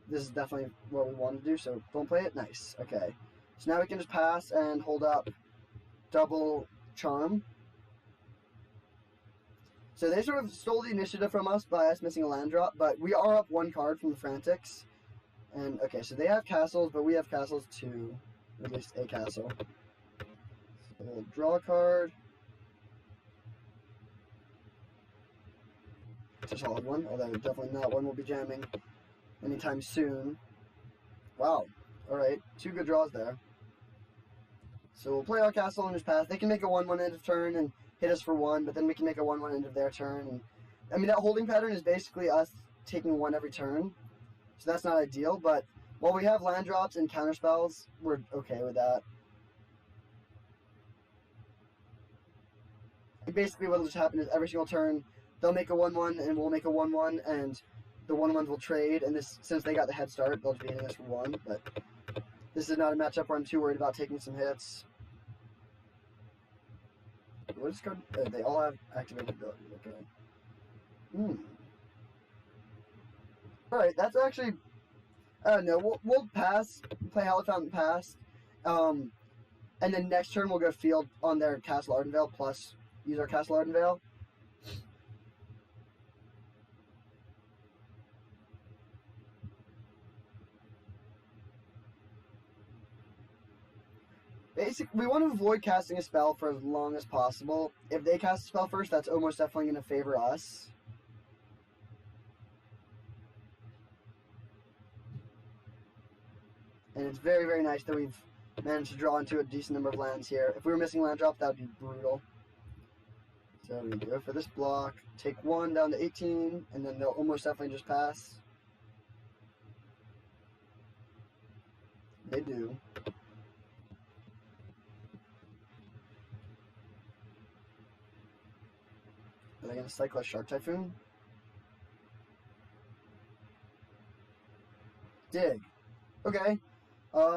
this is definitely what we want to do, so don't play it. Nice. Okay. So now we can just pass and hold up double Charm. So they sort of stole the initiative from us by us missing a land drop, but we are up one card from the Frantics. And, okay, so they have castles, but we have castles too. At least a castle. So we'll draw a card. It's a solid one, although definitely not one we'll be jamming anytime soon. Wow. Alright, 2 good draws there. So we'll play our castle and just pass. They can make a 1/1 end of turn and hit us for 1, but then we can make a 1/1 end of their turn. And I mean, that holding pattern is basically us taking 1 every turn. So that's not ideal, but while we have land drops and counter spells, we're okay with that. Basically what will just happen is every single turn, they'll make a 1/1 and we'll make a 1/1, and the 1/1s will trade, and this, since they got the head start, they'll just be hitting us for 1, but this is not a matchup where I'm too worried about taking some hits. What is card? They all have activated ability, okay. Alright, that's actually, no, we'll pass, play Hallowed Fountain pass, and then next turn we'll go field on their Castle Ardenvale, plus use our Castle Ardenvale. Basically, we want to avoid casting a spell for as long as possible. If they cast a spell first, that's almost definitely going to favor us. And it's very, very nice that we've managed to draw into a decent number of lands here. If we were missing land drop, that would be brutal. So we go for this block, take 1 down to 18, and then they'll almost definitely just pass. They do. Are they going to cycle a Shark Typhoon? Dig. Okay.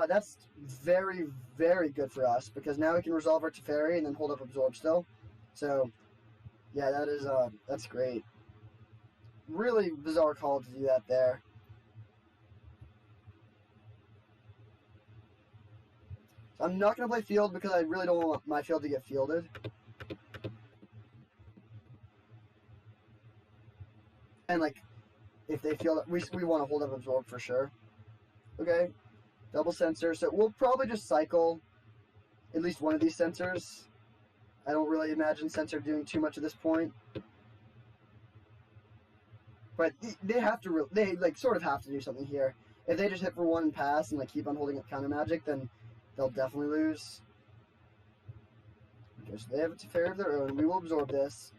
That's very, very good for us, because now we can resolve our Teferi and then hold up Absorb still. So, yeah, that is, that's great. Really bizarre call to do that there. So I'm not going to play field because I really don't want my field to get fielded. And, like, if they feel that we want to hold up Absorb for sure. Okay. Double Censor. So we'll probably just cycle at least one of these Censors. I don't really imagine Censor doing too much at this point. But they have to, they like sort of have to do something here. If they just hit for 1 and pass and like keep on holding up counter magic, then they'll definitely lose. Okay, so they have a Teferi of their own. We will absorb this.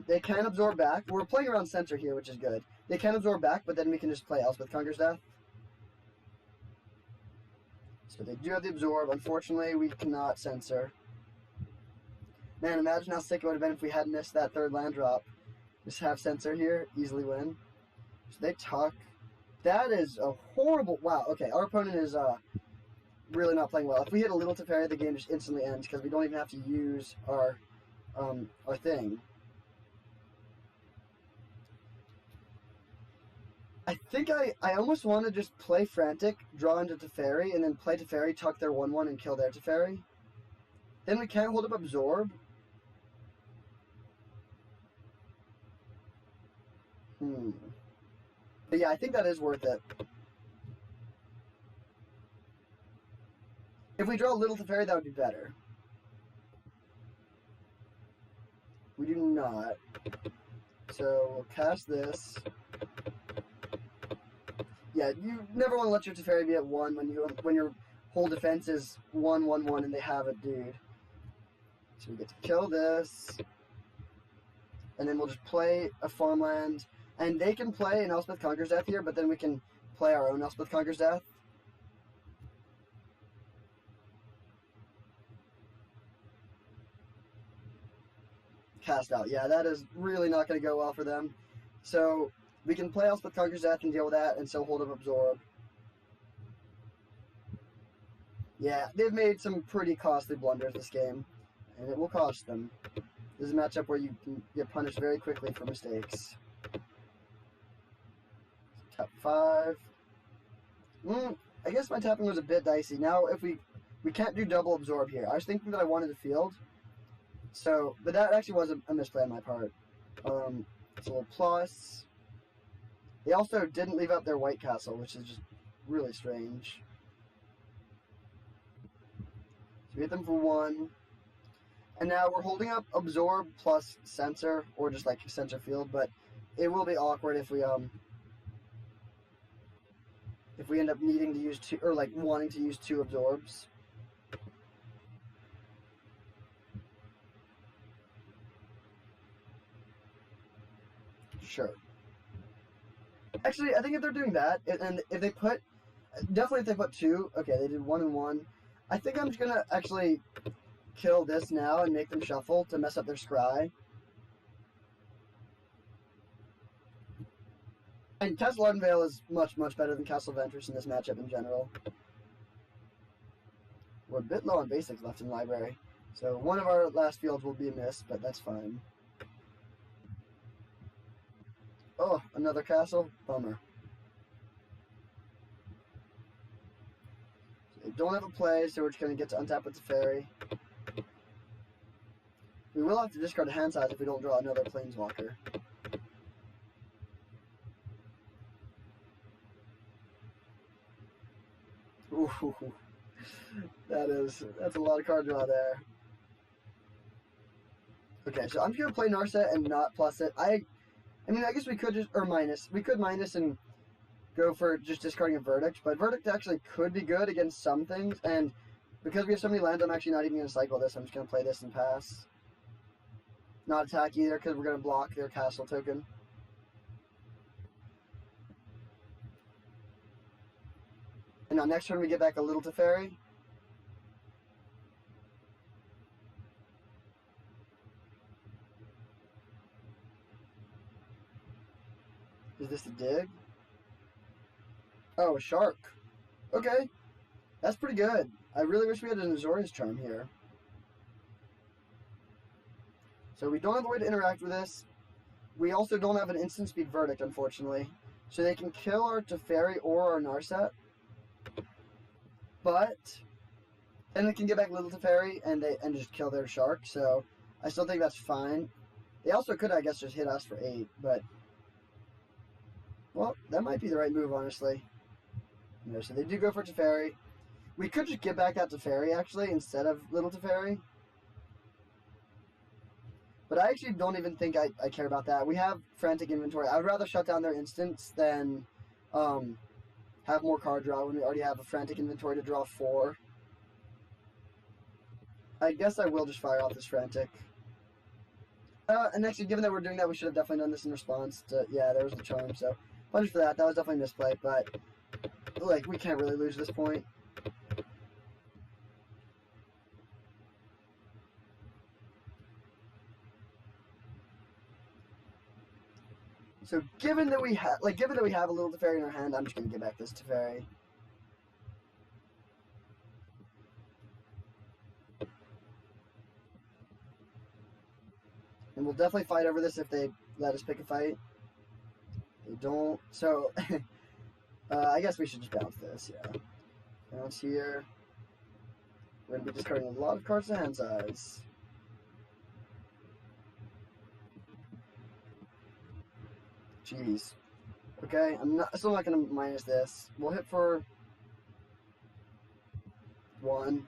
They can absorb back. We're playing around Censor here, which is good. They can absorb back, but then we can just play Elspeth Conquers Death. So they do have the absorb. Unfortunately, we cannot Censor. Man, imagine how sick it would have been if we had missed that 3rd land drop. Just have Censor here, easily win. So they tuck. That is a horrible... Wow, okay, our opponent is really not playing well. If we hit a little Teferi, the game just instantly ends, because we don't even have to use our thing. I think I almost want to just play Frantic, draw into Teferi, and then play Teferi, tuck their 1/1, and kill their Teferi. Then we can't hold up Absorb. But yeah, I think that is worth it. If we draw a little Teferi, that would be better. We do not. So we'll cast this. Yeah, you never want to let your Teferi be at 1 when your whole defense is 1/1/1 and they have a dude. So we get to kill this. And then we'll just play a farmland. And they can play an Elspeth Conquers Death here, but then we can play our own Elspeth Conquers Death. Cast out. Yeah, that is really not going to go well for them. So we can play Elspeth Conquers Death and deal with that, and still hold up Absorb. Yeah, they've made some pretty costly blunders this game, and it will cost them. This is a matchup where you can get punished very quickly for mistakes. Tap 5. I guess my tapping was a bit dicey. Now, if we can't do double Absorb here. I was thinking that I wanted to field. So, but that actually was a misplay on my part. It's a little plus. They also didn't leave out their White Castle, which is just really strange. So we hit them for 1. And now we're holding up Absorb plus Sensor, or just like Sensor Field, but it will be awkward if we end up needing to use 2, or like wanting to use 2 Absorbs. Sure. Actually, I think if they're doing that, and if they put, definitely if they put 2, okay, they did 1 and 1. I think I'm just gonna actually kill this now and make them shuffle to mess up their scry. And Castle Ardenvale is much, much better than Castle Ventress in this matchup in general. We're a bit low on basics left in Library, so one of our last fields will be a miss, but that's fine. Oh, another castle? Bummer. So they don't have a play, so we're just going to get to untap with the Teferi. We will have to discard a hand size if we don't draw another Planeswalker. Ooh, that's a lot of card draw there. Okay, so I'm just gonna play Narset and not plus it. I mean, I guess we could just, or minus. We could minus and go for just discarding a Verdict, but Verdict actually could be good against some things, and because we have so many lands, I'm actually not even gonna cycle this. I'm just gonna play this and pass. Not attack either, because we're gonna block their castle token. And now next turn we get back a little Teferi. Is this a dig? Oh, a shark. Okay. That's pretty good. I really wish we had an Azorius Charm here. So we don't have a way to interact with this. We also don't have an instant speed Verdict, unfortunately. So they can kill our Teferi or our Narset. But then they can get back Little Teferi and just kill their shark. So I still think that's fine. They also could, I guess, just hit us for 8, but well, that might be the right move, honestly. You know, so they do go for Teferi. We could just get back that Teferi, actually, instead of Little Teferi. But I actually don't even think I care about that. We have Frantic Inventory. I would rather shut down their instants than have more card draw when we already have a Frantic Inventory to draw 4. I guess I will just fire off this Frantic. And actually, given that we're doing that, we should have definitely done this in response to, yeah, there was the charm, so punish for that. That was definitely a misplay, but, like, we can't really lose this point. So given that we have a little Teferi in our hand, I'm just gonna get back this Teferi. And we'll definitely fight over this if they let us pick a fight. They don't, so I guess we should just bounce this, yeah. Bounce here. We're gonna be discarding a lot of cards to hand size. Jeez. Okay, still not gonna minus this. We'll hit for 1.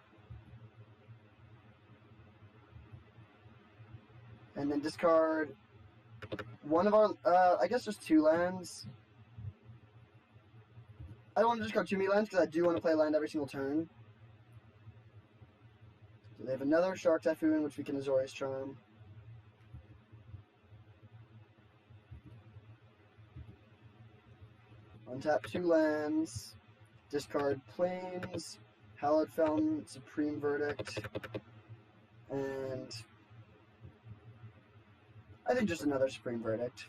And then discard one of our, I guess just 2 lands. I don't want to discard too many lands because I do want to play land every single turn. So they have another Shark Typhoon, which we can Azorius Charm. Untap 2 lands, discard Plains, Hallowed Fountain, Supreme Verdict, and I think just another Supreme Verdict.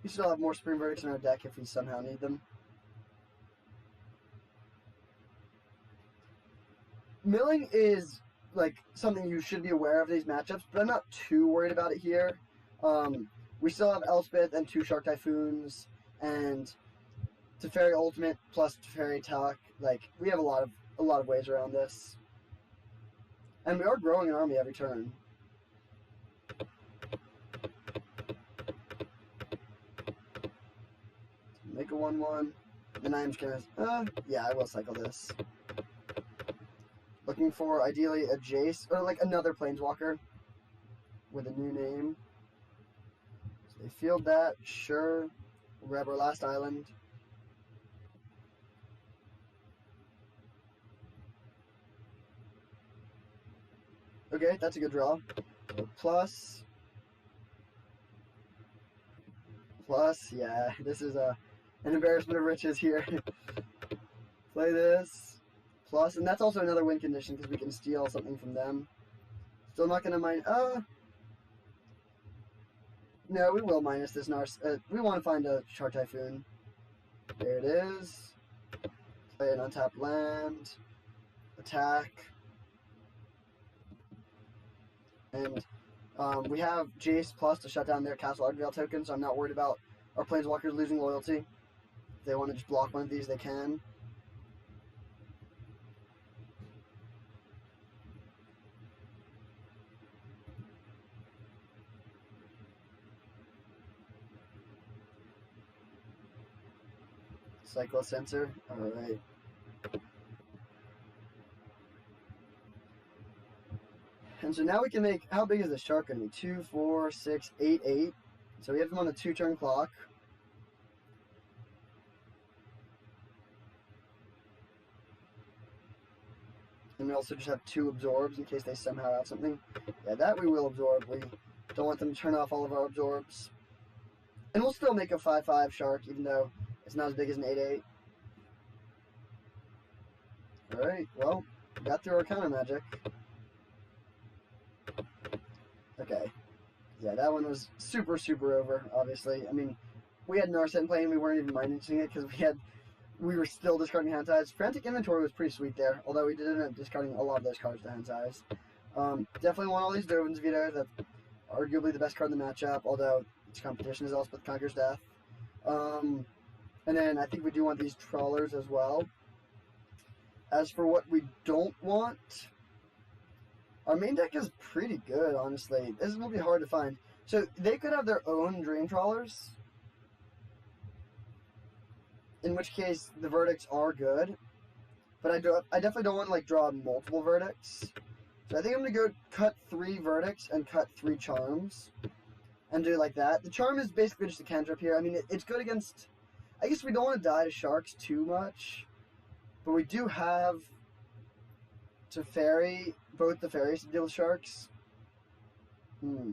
We still have more Supreme Verdicts in our deck if we somehow need them. Milling is like something you should be aware of these matchups, but I'm not too worried about it here. We still have Elspeth and 2 Shark Typhoons and Teferi Ultimate plus Teferi Talk. Like, we have a lot of ways around this. And we are growing an army every turn. a 1/1. Then I'm just gonna, yeah, I will cycle this. Looking for, ideally, a Jace, or like another Planeswalker with a new name. So they field that, sure. We'll grab our last island. Okay, that's a good draw. So plus, yeah, this is an embarrassment of riches here. Play this, plus, and that's also another win condition because we can steal something from them. Still not gonna mind. No, we will minus this we want to find a Shark Typhoon. There it is. Play an untapped land. Attack. And we have Jace plus to shut down their Castle Ardenvale token, so I'm not worried about our Planeswalkers losing loyalty. If they want to just block one of these, they can. Cycle a Censor. Alright. And so now we can make, how big is the shark going to be? 2, 4, 6, 8, 8. So we have them on the 2-turn clock. And we also just have 2 absorbs in case they somehow have something. Yeah, that we will absorb. We don't want them to turn off all of our absorbs. And we'll still make a 5-5 shark, even though it's not as big as an 8-8. Alright, well, we got through our counter magic. Okay. Yeah, that one was super, super over, obviously. I mean, we had Narset playing, we weren't even minding it because we were still discarding hand size. Frantic Inventory was pretty sweet there, although we did end up discarding a lot of those cards to hand size. Definitely want all these Dovin's Veto. That's arguably the best card in the matchup, although its competition is Elspeth Conquers Death. And then I think we do want these Trawlers as well. As for what we don't want, our main deck is pretty good, honestly. This will be hard to find. So they could have their own Dream Trawlers, in which case the verdicts are good. But I definitely don't want to like draw multiple verdicts. So I think I'm gonna go cut 3 verdicts and cut 3 charms, and do it like that. The charm is basically just a cantrip here. I mean, it's good against. I guess we don't want to die to sharks too much, but we do have Teferi, both the fairies to deal with sharks. Man,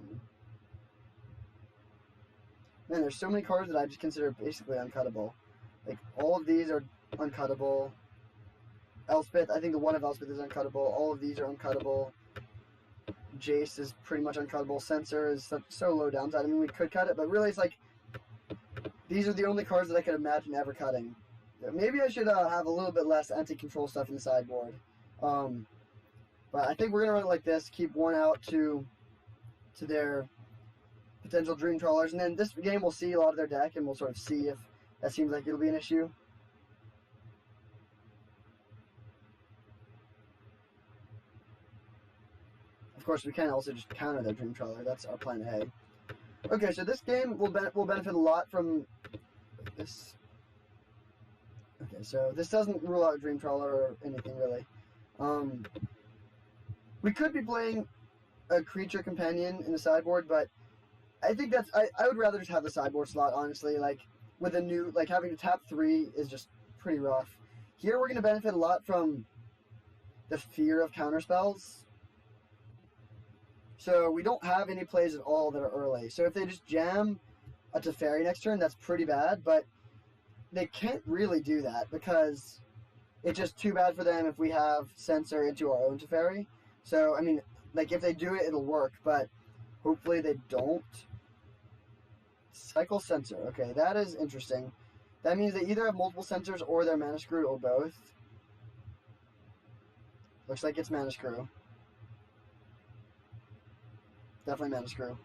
there's so many cards that I just consider basically uncuttable. Like, all of these are uncuttable. Elspeth, I think the one of Elspeth is uncuttable. All of these are uncuttable. Jace is pretty much uncuttable. Censor is so low downside. I mean, we could cut it, but really it's like, these are the only cards that I could imagine ever cutting. Maybe I should have a little bit less anti-control stuff in the sideboard. But I think we're going to run it like this. Keep 1 out to their potential Dream Trawlers. And then this game we'll see a lot of their deck, and we'll sort of see if that seems like it'll be an issue. Of course, we can also just counter their Dream Trawler. That's our plan A. Okay, so this game will benefit a lot from this. Okay, so this doesn't rule out Dream Trawler or anything really. We could be playing a creature companion in the sideboard, but I think that's I would rather just have the sideboard slot, honestly. Like, with a new, like, having to tap 3 is just pretty rough. Here we're going to benefit a lot from the fear of counterspells. So we don't have any plays at all that are early. So if they just jam a Teferi next turn, that's pretty bad, but they can't really do that because it's just too bad for them if we have Censor into our own Teferi. So, I mean, like, if they do it, it'll work, but hopefully they don't. Cycle Censor. Okay, that is interesting. That means they either have multiple Censors or they're Mana Screw or both. Looks like it's Mana Screw. Definitely Mana Screw.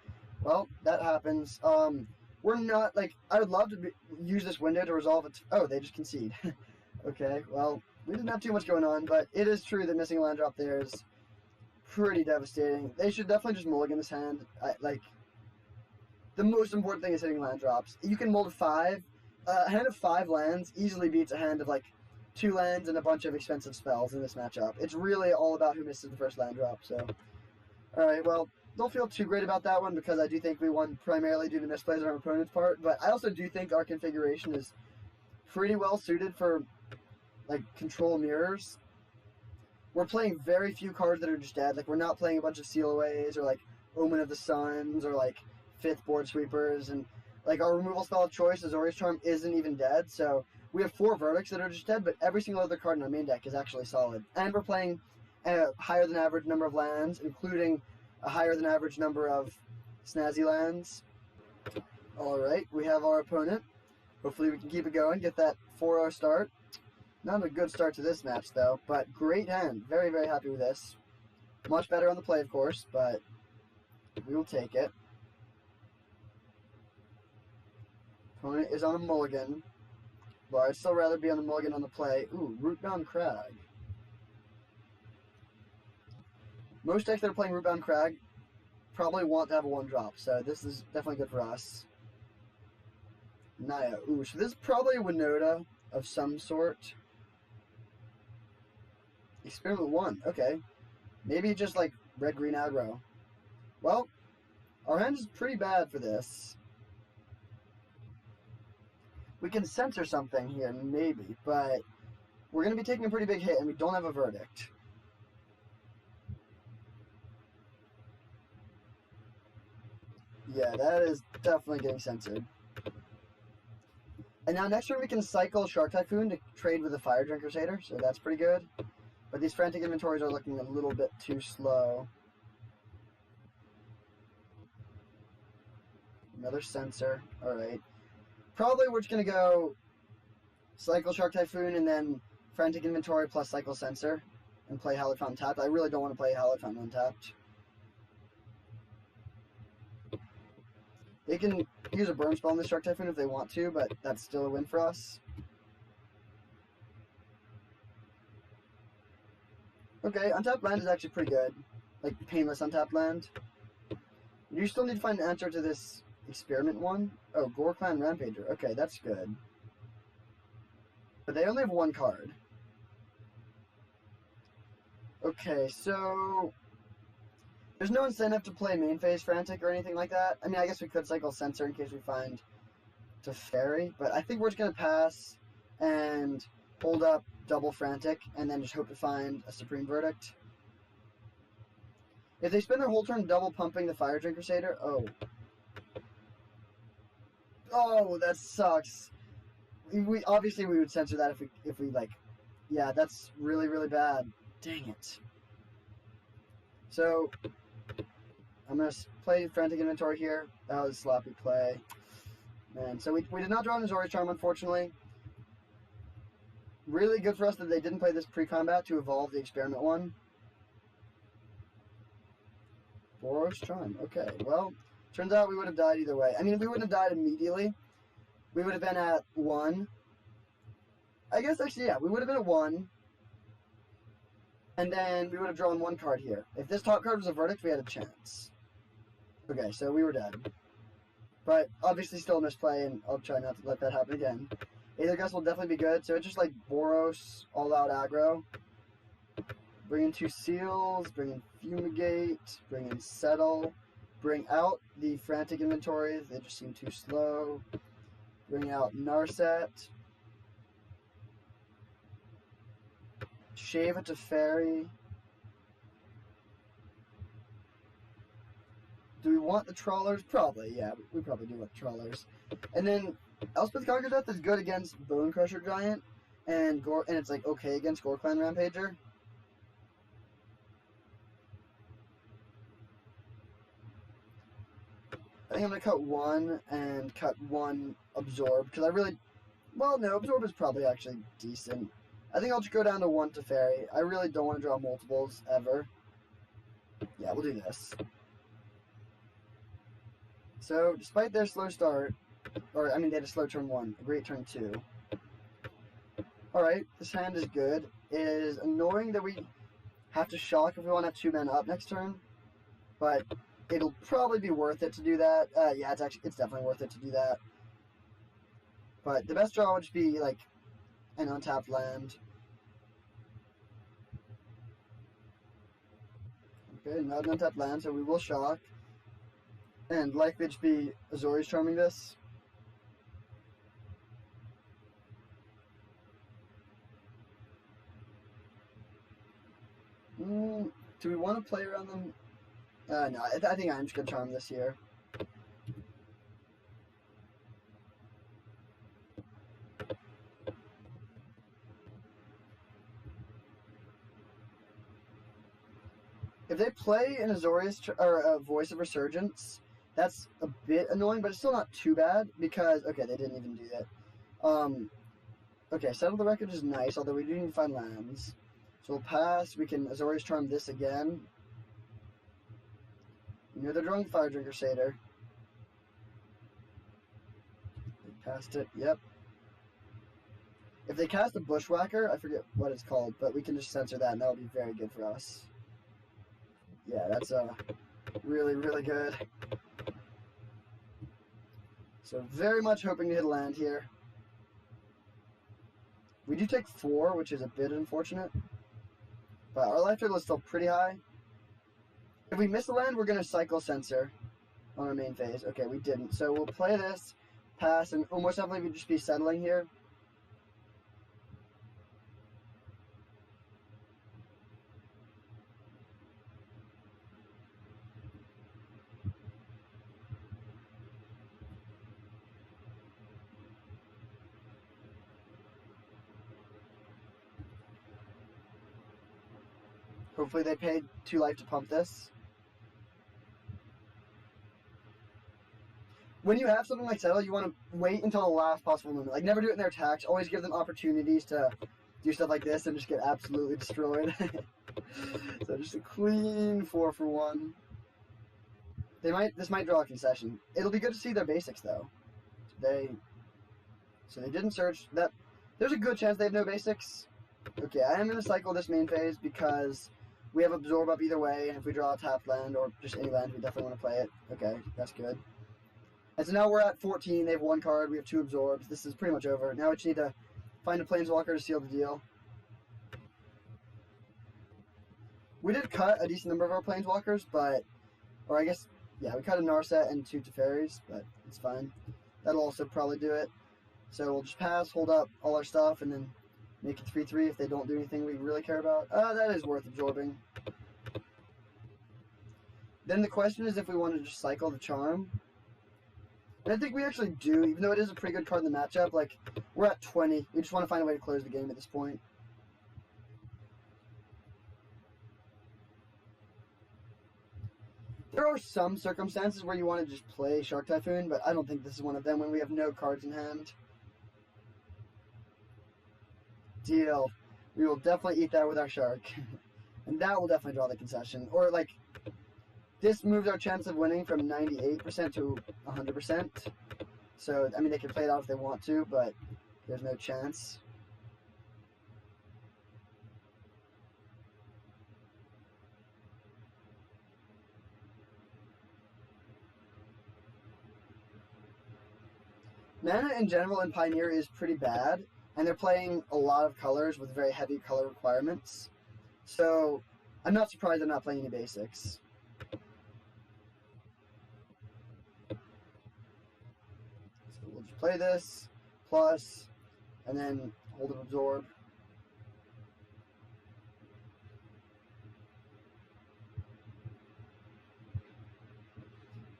Well, that happens. We're not, like, I would love to use this window to resolve it. Oh, they just concede. Okay, well, we didn't have too much going on, but it is true that missing a land drop there is pretty devastating. They should definitely just mulligan this hand. Like, the most important thing is hitting land drops. You can mold 5 A hand of 5 lands easily beats a hand of like 2 lands and a bunch of expensive spells in this matchup. It's really all about who misses the first land drop. So, all right, well, don't feel too great about that one because I do think we won primarily due to misplays on our opponent's part. But I also do think our configuration is pretty well suited for like control mirrors. We're playing very few cards that are just dead. Like we're not playing a bunch of seal aways or like Omen of the Suns or like 5th board sweepers, and like our removal spell of choice, Azorius Charm, isn't even dead. So we have 4 verdicts that are just dead, but every single other card in our main deck is actually solid. And we're playing a higher than average number of lands, including a higher than average number of snazzy lands. Alright, we have our opponent. Hopefully we can keep it going, get that 4-0 start. Not a good start to this match, though, but great hand. Very, very happy with this. Much better on the play, of course, but we will take it. Opponent is on a mulligan, but I'd still rather be on the mulligan on the play. Ooh, Rootbound Crag. Most decks that are playing Rootbound Crag probably want to have a 1-drop, so this is definitely good for us. Naya. Ooh, so this is probably a Winota of some sort. Experiment 1, okay. Maybe just like red-green aggro. Well, our hand is pretty bad for this. We can censor something here, maybe, but we're going to be taking a pretty big hit and we don't have a verdict. Yeah, that is definitely getting censored. And now next turn we can cycle Shark Typhoon to trade with the Fire Giant Crusader, so that's pretty good. But these frantic inventories are looking a little bit too slow. Another censor. Alright. Probably we're just going to go cycle Shark Typhoon and then frantic inventory plus cycle censor and play Hallowed Fountain tapped. I really don't want to play Hallowed Fountain untapped. They can use a burn spell on this Shark Typhoon if they want to, but that's still a win for us. Okay, untapped land is actually pretty good. Like, painless untapped land. You still need to find an answer to this experiment one. Oh, Gore Clan Rampager. Okay, that's good. But they only have 1 card. Okay, so there's no incentive to play main phase Frantic or anything like that. I mean, I guess we could cycle Censor in case we find Teferi, but I think we're just going to pass and hold up double Frantic and then just hope to find a Supreme Verdict. If they spend their whole turn double pumping the Fire Giant Crusader, oh, that sucks. We obviously we would censor that if we like, yeah, that's really, really bad. Dang it. So I'm gonna play Frantic Inventory here. That was a sloppy play, man. So we did not draw an Azorius Charm, unfortunately. Really good for us that they didn't play this pre-combat to evolve the Experiment one. Boros Charm. Okay, well, turns out we would have died either way. I mean, we wouldn't have died immediately. We would have been at 1. I guess, actually, yeah, we would have been at 1. And then we would have drawn 1 card here. If this top card was a Verdict, we had a chance. Okay, so we were dead. But obviously still a misplay, and I'll try not to let that happen again. Aether Gust will definitely be good, so it's just like Boros, all-out aggro. Bring in 2 Seals, bring in Fumigate, bring in Settle, bring out the Frantic Inventories, they just seem too slow. Bring out Narset. Shave it to Teferi. Do we want the Trawlers? Probably, yeah. We probably do want the Trawlers. And then Elspeth Conquers Death is good against Bone Crusher Giant, and it's like okay against Gore Clan Rampager. I think I'm going to cut 1 and cut 1 Absorb, because I really... Well, no, Absorb is probably actually decent. I think I'll just go down to 1 Teferi. I really don't want to draw multiples, ever. Yeah, we'll do this. So, despite their slow start, or, I mean, they had a slow turn 1, a great turn 2. Alright, this hand is good. It is annoying that we have to shock if we want to have 2 men up next turn, but it'll probably be worth it to do that. Yeah, it's definitely worth it to do that. But the best draw would just be like an untapped land. Okay, not an untapped land, so we will shock. And likely just be Azorius Charming this. Do we want to play around them? No, I think I'm just going to Charm this here. If they play an Azorius or a Voice of Resurgence, that's a bit annoying, but it's still not too bad because, okay, they didn't even do that. Okay, Settle the Wreckage is nice, although we do need to find lands. So we'll pass. We can Azorius Charm this again. Near the drawing Fire Drinker Satyr. They passed it, yep. If they cast a Bushwhacker, I forget what it's called, but we can just censor that and that'll be very good for us. Yeah, that's really, really good. So very much hoping to hit a land here. We do take 4, which is a bit unfortunate. But our life total is still pretty high. If we miss a land, we're going to cycle Censor on our main phase. Okay, we didn't. So we'll play this, pass, and almost definitely we'd just be settling here. Hopefully they paid 2 life to pump this. When you have something like Settle, you want to wait until the last possible moment. Like, never do it in their attacks. Always give them opportunities to do stuff like this and just get absolutely destroyed. So just a clean 4 for 1. This might draw a concession. It'll be good to see their basics, though. So they didn't search. There's a good chance they have no basics. Okay, I am going to cycle this main phase because we have Absorb up either way, and if we draw a tapped land or just any land, we definitely want to play it. Okay, that's good. And so now we're at 14. They have 1 card. We have 2 Absorbs. This is pretty much over. Now we just need to find a Planeswalker to seal the deal. We did cut a decent number of our Planeswalkers, or I guess, yeah, we cut a Narset and 2 Teferis, but it's fine. That'll also probably do it. So we'll just pass, hold up all our stuff, and then make it 3-3 if they don't do anything we really care about. That is worth absorbing. Then the question is if we want to just cycle the Charm. And I think we actually do, even though it is a pretty good card in the matchup. Like, we're at 20. We just want to find a way to close the game at this point. There are some circumstances where you want to just play Shark Typhoon, but I don't think this is one of them when we have no cards in hand. Deal. We will definitely eat that with our Shark. And that will definitely draw the concession. Or, like, this moves our chance of winning from 98% to 100%. So, I mean, they can play it out if they want to, but there's no chance. Mana in general in Pioneer is pretty bad, and they're playing a lot of colors with very heavy color requirements. So, I'm not surprised they're not playing any basics. So we'll just play this, plus, and then hold and absorb.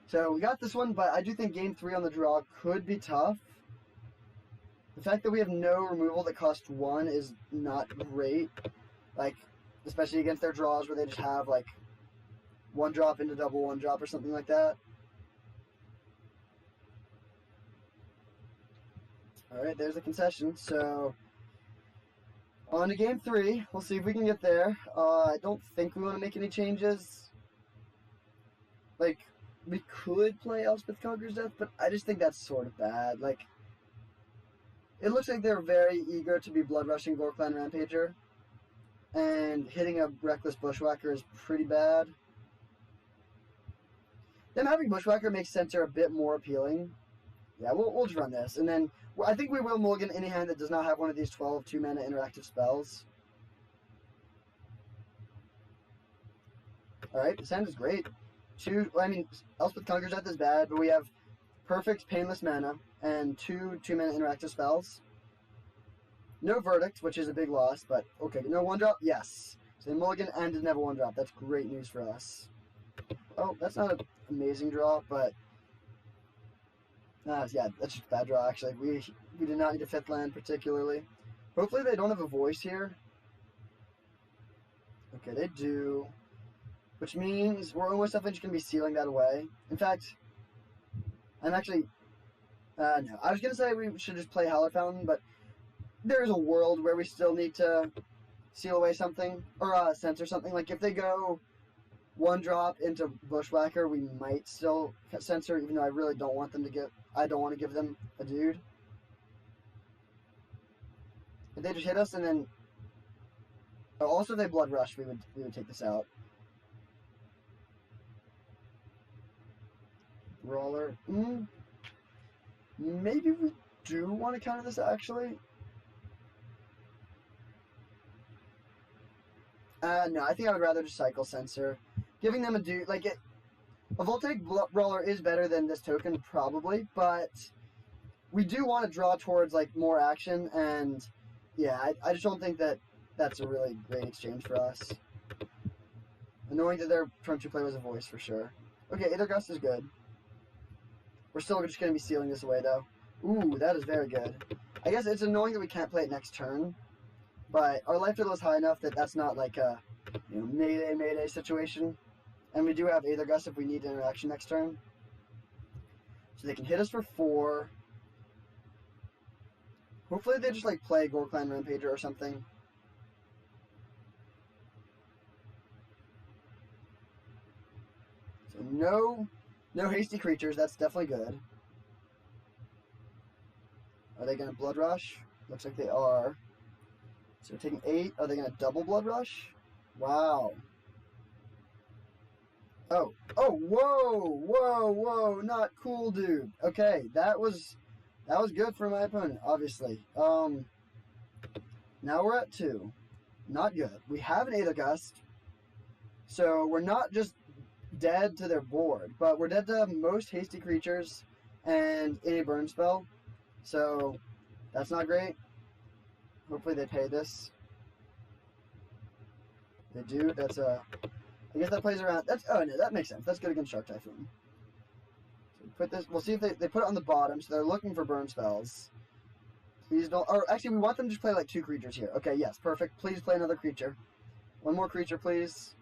So we got this one, but I do think game 3 on the draw could be tough. The fact that we have no removal that costs 1 is not great. Like, especially against their draws where they just have, like, 1 drop into double 1 drop or something like that. Alright, there's a concession. So, on to game 3. We'll see if we can get there. I don't think we want to make any changes. Like, we could play Elspeth Conquers Death, but I just think that's sort of bad. Like, it looks like they're very eager to be blood rushing Vorklan Rampager, and hitting a Reckless Bushwhacker is pretty bad. Them having Bushwhacker makes Censor a bit more appealing. Yeah, we'll just run this, and then Well, I think we will mulligan any hand that does not have one of these 12 2-mana interactive spells. Alright, this hand is great. Elspeth Conquers Death is bad, but we have perfect Painless Mana and 2 2-mana interactive spells. No Verdict, which is a big loss, but okay. No 1-drop? Yes. So they mulligan and didn't have a 1-drop. That's great news for us. Oh, that's not an amazing draw, but... yeah, that's just a bad draw, actually. We did not need a 5th land, particularly. Hopefully they don't have a voice here. Okay, they do. Which means we're almost definitely just going to be sealing that away. In fact, I'm actually... no, I was going to say we should just play Howler Fountain, but there is a world where we still need to seal away something, or censor something. Like, if they go 1-drop into Bushwhacker, we might still censor, even though I really don't want them to get... I don't want to give them a dude. If they just hit us and then... Oh, also, if they Blood Rush, we would take this out. Brawler. Maybe we do want to counter this, actually. No, I think I would rather just cycle censor. Giving them a dude, like, a Voltaic Brawler is better than this token, probably, but we do want to draw towards, like, more action, and yeah, I just don't think that that's a really great exchange for us. Annoying that their turn 2 play was a voice, for sure. Okay, Aether Gust is good. We're still just going to be sealing this away, though. Ooh, that is very good. I guess it's annoying that we can't play it next turn, but our life total is high enough that that's not like a mayday situation. And we do have Aether Gust if we need interaction next turn. So they can hit us for 4. Hopefully they just like play Gore-Clan Rampager or something. So no hasty creatures, that's definitely good. Are they going to Blood Rush? Looks like they are. So we're taking 8. Are they going to double Blood Rush? Wow. Oh, whoa, not cool, dude. Okay, that was good for my opponent, obviously. Now we're at 2. Not good. We have an Aether Gust, so we're not just dead to their board, but we're dead to most hasty creatures and any burn spell, so that's not great. Hopefully they pay this. They do. That's a... I guess that plays around. Oh no, that makes sense. That's good against Shark Typhoon. So we put this. We'll see if they put it on the bottom. So they're looking for burn spells. Please don't. Or actually, we want them to just play like 2 creatures here. Okay, yes, perfect. Please play another creature. One more creature, please.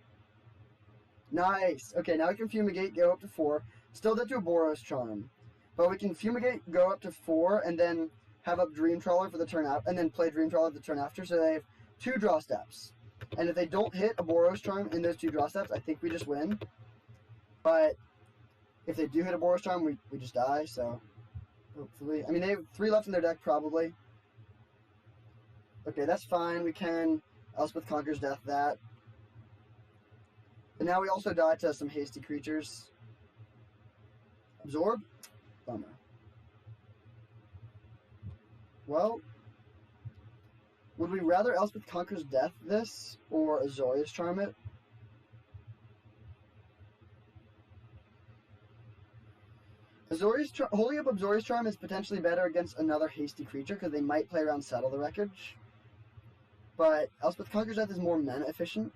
Nice. Okay, now we can Fumigate, go up to 4. Still dead to a Boros Charm, but we can Fumigate, go up to 4, and then have up Dream Trawler for the turn out, and then play Dream Trawler the turn after. So they have 2 draw steps. And if they don't hit a Boros Charm in those 2 draw steps, I think we just win. But if they do hit a Boros Charm, we just die, so hopefully... I mean, they have 3 left in their deck, probably. Okay, that's fine. We can Elspeth Conquers Death that. And now we also die to some hasty creatures. Absorb? Bummer. Well... would we rather Elspeth Conquers Death this, or Azorius Charm it? Holding up Azorius Charm is potentially better against another hasty creature, because they might play around Settle the Wreckage. But Elspeth Conquers Death is more mana efficient.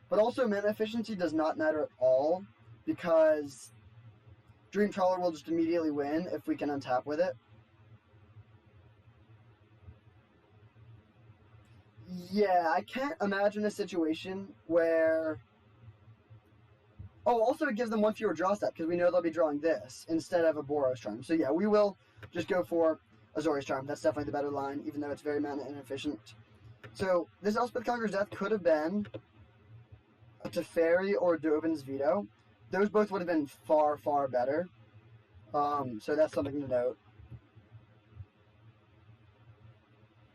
But also mana efficiency does not matter at all, because Dream Trawler will just immediately win if we can untap with it. Yeah, I can't imagine a situation where... Oh, also it gives them 1 fewer draw step, because we know they'll be drawing this instead of a Boros Charm. So yeah, we will just go for Azorius Charm. That's definitely the better line, even though it's very mana inefficient. So this Elspeth Conquers Death could have been a Teferi or Dovin's Veto. Those both would have been far, far better. So that's something to note.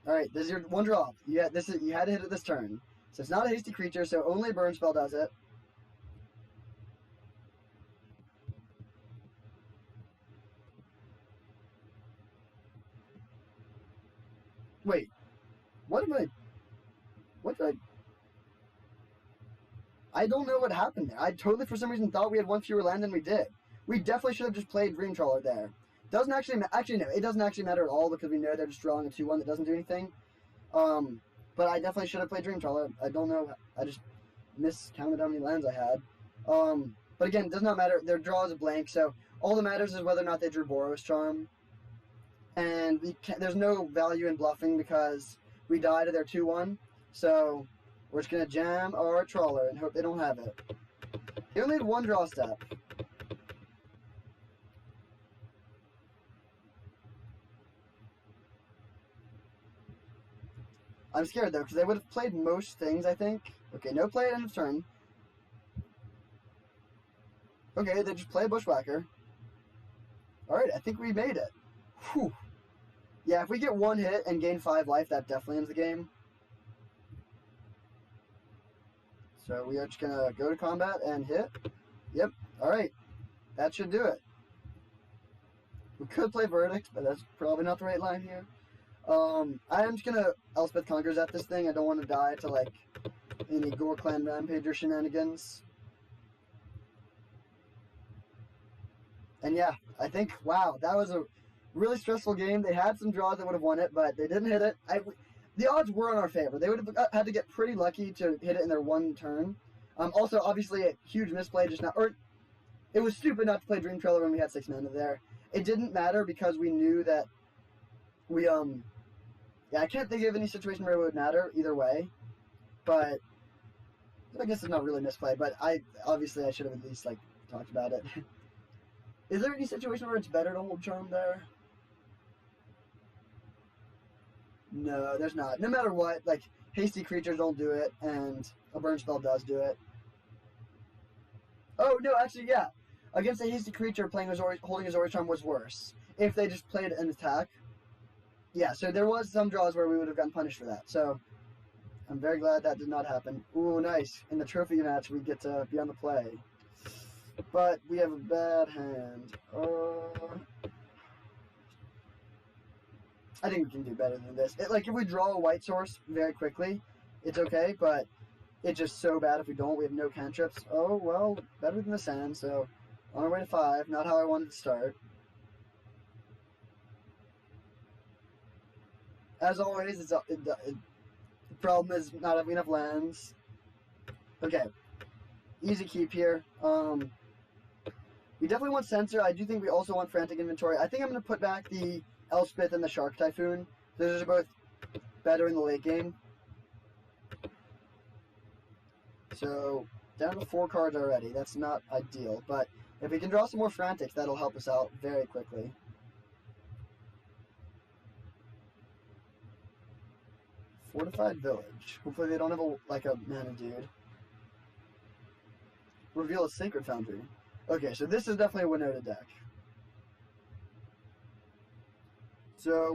Alright, this is your 1 drop. You had to hit it this turn. So it's not a hasty creature, so only a burn spell does it. Wait, what did I... What did I don't know what happened there. I totally, for some reason, thought we had one fewer land than we did. We definitely should have just played Dream Trawler there. Doesn't actually... Actually, no. It doesn't actually matter at all because we know they're just drawing a 2-1 that doesn't do anything. But I definitely should have played Dream Trawler. I don't know. I just miscounted how many lands I had. But again, it does not matter. Their draw is a blank, so all that matters is whether or not they drew Boros Charm. And there's no value in bluffing because we died to their 2-1. So we're just going to jam our Trawler and hope they don't have it. They only had one draw step. I'm scared though, because they would have played most things, I think. Okay, no play at end of turn. Okay, they just play a Bushwhacker. Alright, I think we made it. Whew. Yeah, if we get one hit and gain 5 life, that definitely ends the game. So we are just gonna go to combat and hit. Yep, alright. That should do it. We could play Verdict, but that's probably not the right line here. I am just gonna Elspeth Conquers at this thing. I don't want to die to, like, any Gore Clan Rampager shenanigans. And yeah, I think, wow, that was a really stressful game. They had some draws that would have won it, but they didn't hit it. The odds were in our favor. They would have had to get pretty lucky to hit it in their one turn. Also, obviously, a huge misplay just now. Or, it was stupid not to play Dream Trawler when we had 6 mana there. It didn't matter because we knew that we, yeah, I can't think of any situation where it would matter either way. But, I guess it's not really misplay, but obviously I should have at least, like, talked about it. Is there any situation where it's better to hold Charm there? No, there's not. No matter what, like, hasty creatures don't do it, and a burn spell does do it. Oh, no, actually, yeah. Against a hasty creature, holding Azorius Charm was worse. If they just played an attack. Yeah, so there was some draws where we would have gotten punished for that. So, I'm very glad that did not happen. Ooh, nice. In the trophy match, we get to be on the play. But we have a bad hand. I think we can do better than this. Like, if we draw a white source very quickly, it's okay, but it's just so bad if we don't. We have no cantrips. Oh, well, better than the sand, so on our way to 5. Not how I wanted to start. As always, the problem is not having enough lands. Okay. Easy keep here. We definitely want Censor. I do think we also want Frantic Inventory. I think I'm going to put back the Elspeth and the Shark Typhoon. Those are both better in the late game. So, down to 4 cards already. That's not ideal, but if we can draw some more Frantics, that'll help us out very quickly. Fortified Village. Hopefully they don't have a mana dude. Reveal a Sacred Foundry. Okay, so this is definitely a Winota deck. So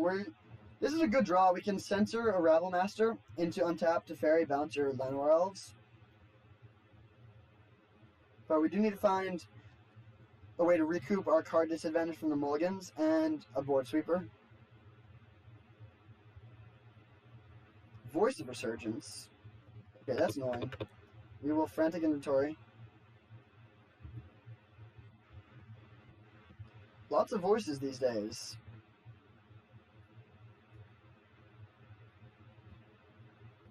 this is a good draw. We can censor a Ravelmaster into untap to Fairy, Bouncer, Llanowar Elves. But we do need to find a way to recoup our card disadvantage from the mulligans and a board sweeper. Voice of Resurgence. Okay, that's annoying. We will Frantic Inventory. Lots of voices these days.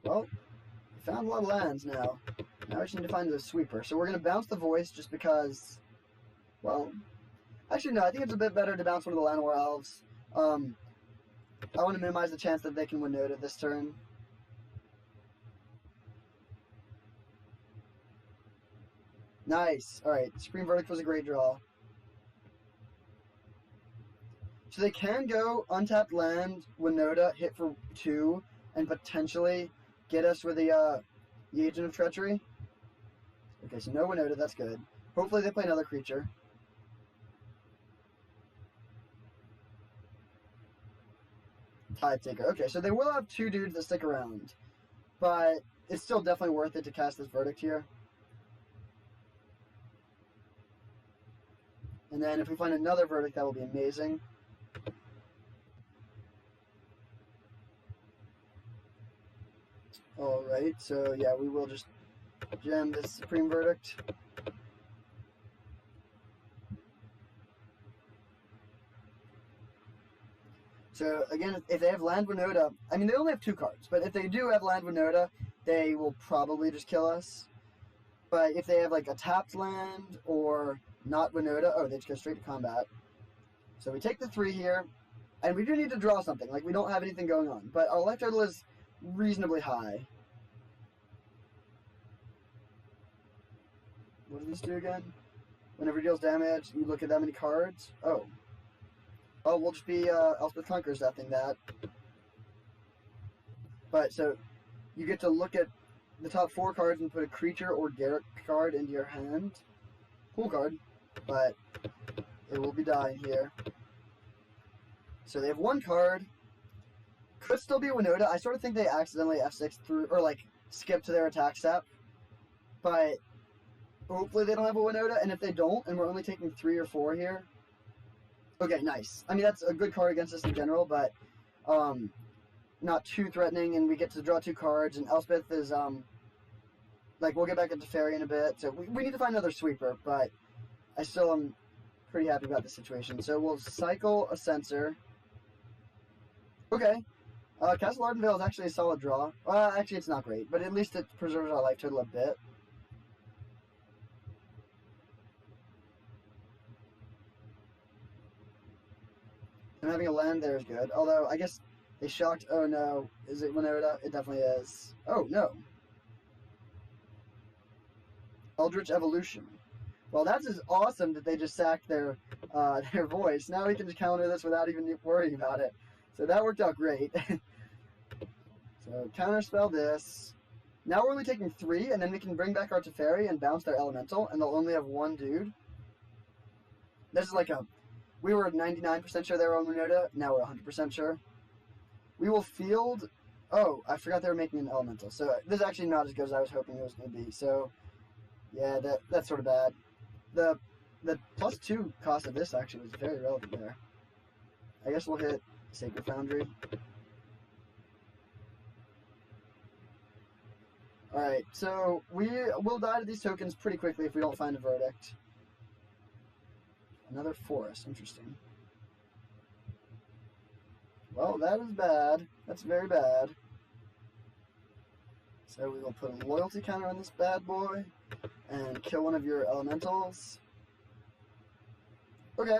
Well, we found a lot of lands now. Now we just need to find the sweeper. So we're going to bounce the voice just because, well, actually no, I think it's a bit better to bounce one of the Llanowar Elves. I want to minimize the chance that they can Winota this turn. Nice. Alright, Supreme Verdict was a great draw. So they can go untapped land, Winota, hit for 2, and potentially get us with the Agent of Treachery. Okay, so no Winota, that's good. Hopefully they play another creature. Tide Taker. Okay, so they will have 2 dudes that stick around. But it's still definitely worth it to cast this Verdict here. And then if we find another Verdict, that will be amazing. Alright, so yeah, we will just gem this Supreme Verdict. So again, if they have Land Winota, I mean they only have 2 cards, but if they do have Land Winota, they will probably just kill us. But if they have like a tapped land or not Winota, oh, they just go straight to combat. So we take the 3 here, and we do need to draw something. Like, we don't have anything going on, but our life total is reasonably high. What does this do again? Whenever it deals damage, you look at that many cards. Oh. Oh, we'll just be Elspeth Conquers that thing that. But, so, you get to look at the top 4 cards and put a creature or Garruk card into your hand. Cool card, but it will be dying here. So they have 1 card. Could still be Winota. I sort of think they accidentally F6 through, or like, skip to their attack step. But hopefully they don't have a Winota, and if they don't, and we're only taking 3 or 4 here. Okay, nice. I mean, that's a good card against us in general, but not too threatening, and we get to draw 2 cards, and Elspeth is, like, we'll get back into Fairy in a bit, so we need to find another sweeper, but I still am pretty happy about the situation. So we'll cycle a Censor. Okay. Castle Ardenvale is actually a solid draw. Well, actually it's not great, but at least it preserves our life total a bit. And having a land there is good, although I guess they shocked. Oh no, is it Winota? It definitely is. Oh no. Eldritch Evolution. Well, that's just awesome that they just sacked their voice. Now we can just counter this without even worrying about it. So that worked out great. So counterspell this. Now we're only taking 3, and then we can bring back our Teferi and bounce their Elemental, and they'll only have 1 dude. This is like a... We were 99% sure they were on Winota. Now we're 100% sure. We will field... Oh, I forgot they were making an Elemental. So this is actually not as good as I was hoping it was going to be. So, yeah, that's sort of bad. The +2 cost of this actually was very relevant there. I guess we'll hit Sacred Foundry. Alright, so we will die to these tokens pretty quickly if we don't find a Verdict. Another forest, interesting. Well, that is bad. That's very bad. So we will put a loyalty counter on this bad boy and kill one of your elementals. Okay.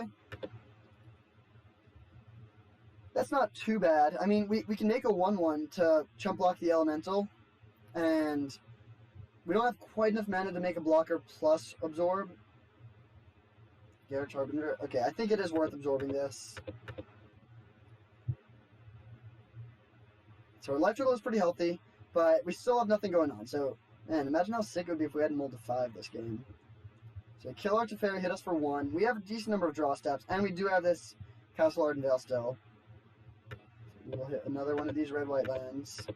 That's not too bad. I mean, we can make a 1/1 to chump block the elemental, and we don't have quite enough mana to make a blocker plus absorb. Garruk Harbinger. Okay, I think it is worth absorbing this. So our life total is pretty healthy, but we still have nothing going on. So, man, imagine how sick it would be if we had Mold to 5 this game. So kill our Teferi, hit us for 1. We have a decent number of draw steps, and we do have this Castle Ardenvale still. So we will hit another one of these red-white lands.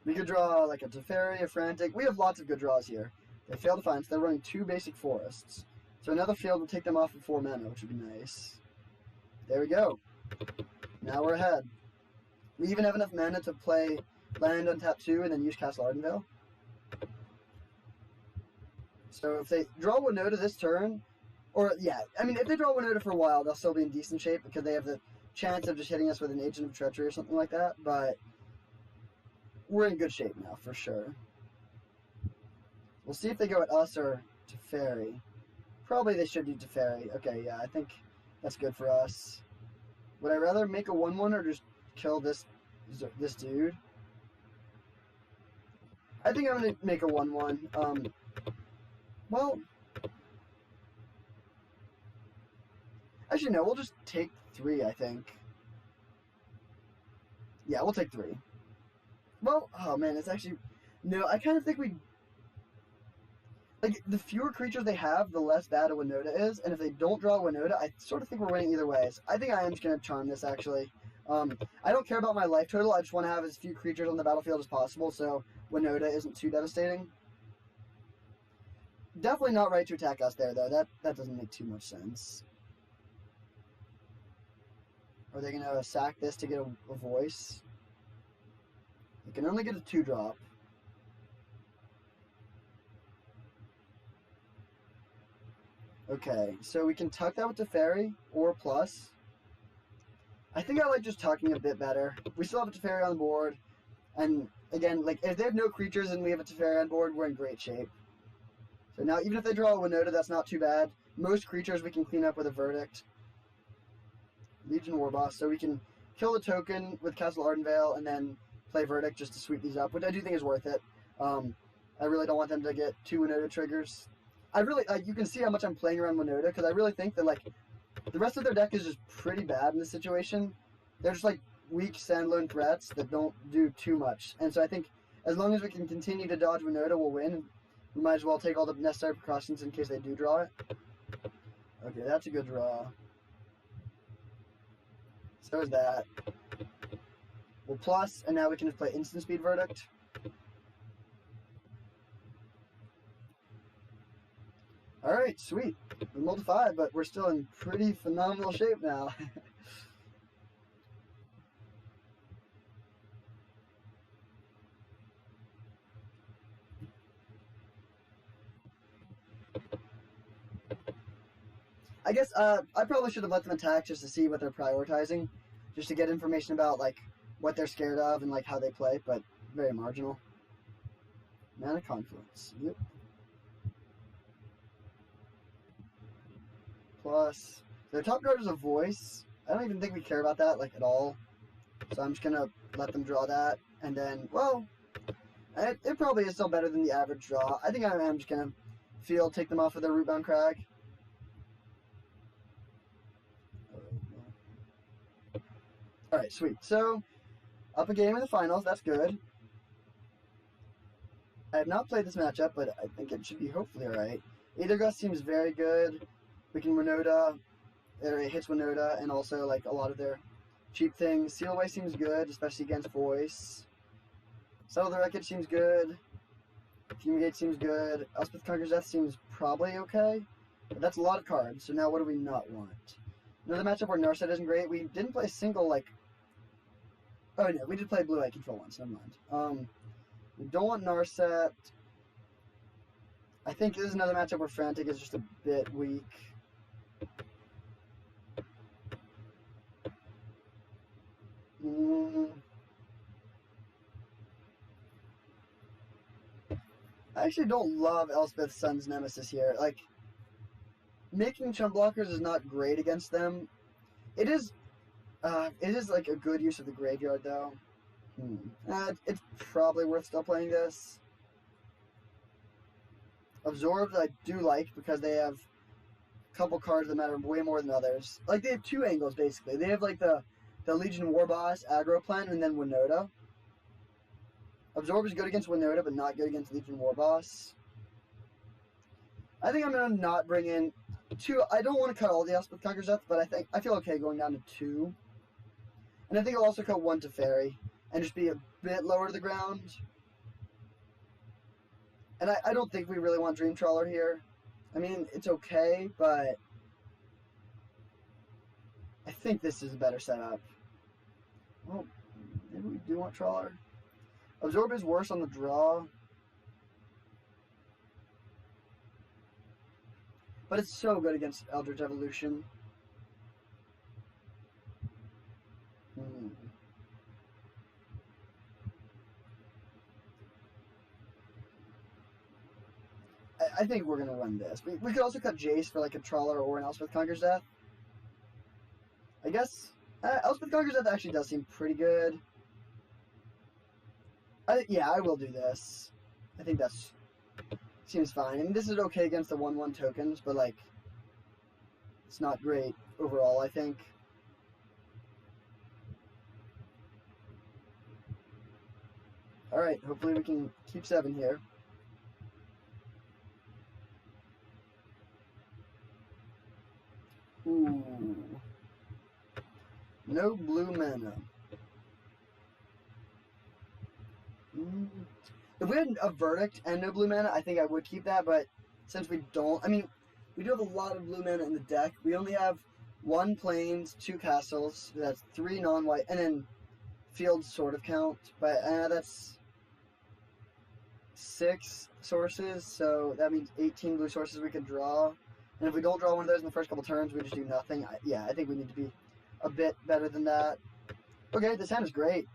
We could draw like a Teferi, a Frantic. We have lots of good draws here. They fail to find, so they're running 2 basic forests. So another field will take them off of 4 mana, which would be nice. There we go. Now we're ahead. We even have enough mana to play land on tap 2 and then use Castle Ardenvale. So if they draw Winota this turn, or yeah, I mean if they draw Winota for a while, they'll still be in decent shape because they have the chance of just hitting us with an Agent of Treachery or something like that, but we're in good shape now, for sure. We'll see if they go at us or Teferi. Probably they should do Teferi. Okay, yeah, I think that's good for us. Would I rather make a 1/1 or just kill this dude? I think I'm going to make a 1/1. Well... Actually, no, we'll just take 3, I think. Yeah, we'll take 3. Well, oh man, it's actually... No, I kind of think we... Like, the fewer creatures they have, the less bad a Winota is, and if they don't draw Winota, I sort of think we're winning either way. So I think I am just going to charm this, actually. I don't care about my life total, I just want to have as few creatures on the battlefield as possible, so Winota isn't too devastating. Definitely not right to attack us there, though. That doesn't make too much sense. Are they going to sack this to get a voice? I can only get a 2-drop. Okay, so we can tuck that with Teferi or plus. I think I like just tucking a bit better. We still have a Teferi on the board. And again, like if they have no creatures and we have a Teferi on board, we're in great shape. So now even if they draw a Winota, that's not too bad. Most creatures we can clean up with a Verdict. Legion Warboss, so we can kill the token with Castle Ardenvale and then play Verdict just to sweep these up, which I do think is worth it. I really don't want them to get 2 Winota triggers. I really, you can see how much I'm playing around Winota, because I really think that, like, the rest of their deck is just pretty bad in this situation. They're just, like, weak standalone threats that don't do too much. And so I think as long as we can continue to dodge Winota, we'll win. We might as well take all the necessary precautions in case they do draw it. Okay, that's a good draw. So is that. We'll plus, and now we can just play instant speed Verdict. Alright, sweet. We rolled a 5, but we're still in pretty phenomenal shape now. I guess I probably should have let them attack just to see what they're prioritizing, just to get information about like what they're scared of and like how they play, but very marginal. Mana Confluence. Yep. Plus, their top card is a Voice. I don't even think we care about that like at all, so I'm just gonna let them draw that, and then well, it probably is still better than the average draw. I think I'm just gonna take them off of their Rootbound Crag. Alright, sweet. So, up a game in the finals, that's good. I have not played this matchup, but I think it should be hopefully alright. Aethergust seems very good. We can Winota, or it hits Winota, and also like a lot of their cheap things. Seal Away seems good, especially against Voice. Settle the Wreckage seems good. Fumigate seems good. Elspeth Conquers Death seems probably okay. But that's a lot of cards, so now what do we not want? Another matchup where Narset isn't great. We didn't play a single, like... Oh, no, we did play Blue-Eye Control once, never mind. We don't want Narset. I think this is another matchup where Frantic is just a bit weak. I actually don't love Elspeth's Sun's Nemesis here. Like, making chump blockers is not great against them. It is like a good use of the graveyard, though. It's probably worth still playing this. Absorbed I do like because they have a couple cards that matter way more than others. Like, they have 2 angles, basically. They have, like, the Legion Warboss, Aggro Plant, and then Winota. Absorb is good against Winota, but not good against Legion Warboss. I think I'm going to not bring in 2. I don't want to cut all the Elspeth Conquers Death, but I feel okay going down to 2. And I think I'll also cut 1 Teferi and just be a bit lower to the ground. And I don't think we really want Dream Trawler here. I mean, it's okay, but I think this is a better setup. Well, maybe we do want Trawler. Absorb is worse on the draw. But it's so good against Eldritch Evolution. I think we're going to run this. We could also cut Jace for like a Trawler or an Elspeth Conquers Death. I guess Elspeth Conquers Death actually does seem pretty good. Yeah, I will do this. I think that seems fine. I mean, this is okay against the 1/1 tokens, but like, it's not great overall, I think. Alright, hopefully we can keep 7 here. Ooh. No blue mana. If we had a Verdict and no blue mana, I think I would keep that, but since we don't, I mean, we do have a lot of blue mana in the deck. We only have 1 Plains, 2 Castles, that's 3 non-white, and then fields sort of count, but that's 6 sources, so that means 18 blue sources we could draw. And if we don't draw one of those in the first couple turns, we just do nothing. I think we need to be a bit better than that. Okay, this hand is great.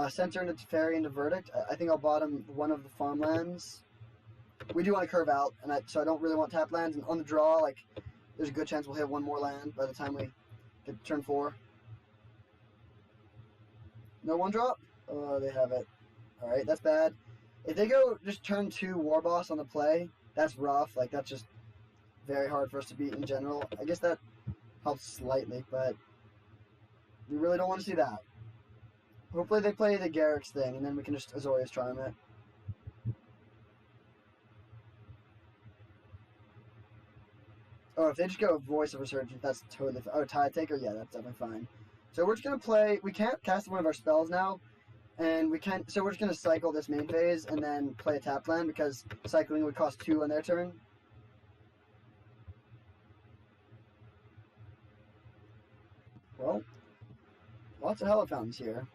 Center into Teferi into Verdict. I think I'll bottom one of the farmlands. We do want to curve out, so I don't really want tap lands. And on the draw, like, there's a good chance we'll hit one more land by the time we get to turn 4. No one drop? Oh, they have it. Alright, that's bad. If they go just turn 2 War Boss on the play, that's rough. Like, that's just very hard for us to beat in general. I guess that helps slightly, but we really don't want to see that. Hopefully they play the Garrix thing, and then we can just Azorius Charm it. Oh, if they just go Voice of Resurgence, that's totally fine. Oh, Tide Taker? Yeah, that's definitely fine. So we're just going to play... We can't cast one of our spells now, and we can't... So we're just going to cycle this main phase and then play a tap land, because cycling would cost 2 on their turn. Well, lots of Hallowed Fountains here.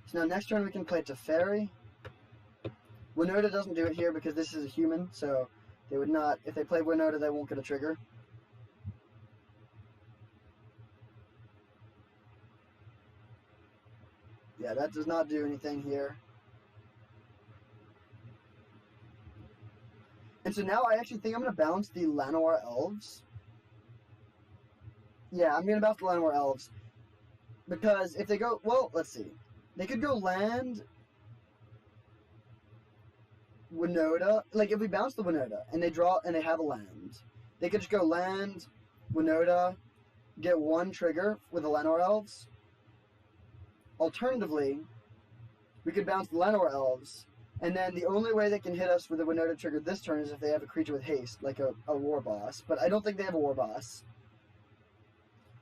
So now next turn we can play Teferi. Winota doesn't do it here because this is a human, so they would not... If they play Winota, they won't get a trigger. Yeah, that does not do anything here. And so now I actually think I'm going to bounce the Llanowar Elves. Yeah, I'm going to bounce the Llanowar Elves. Because if they go... Well, let's see. They could go land Winota. Like, if we bounce the Winota and they draw and they have a land, they could just go land Winota, get 1 trigger with the Llanowar Elves. Alternatively, we could bounce the Llanowar Elves, and then the only way they can hit us with a Winota trigger this turn is if they have a creature with haste, like a War Boss. But I don't think they have a War Boss.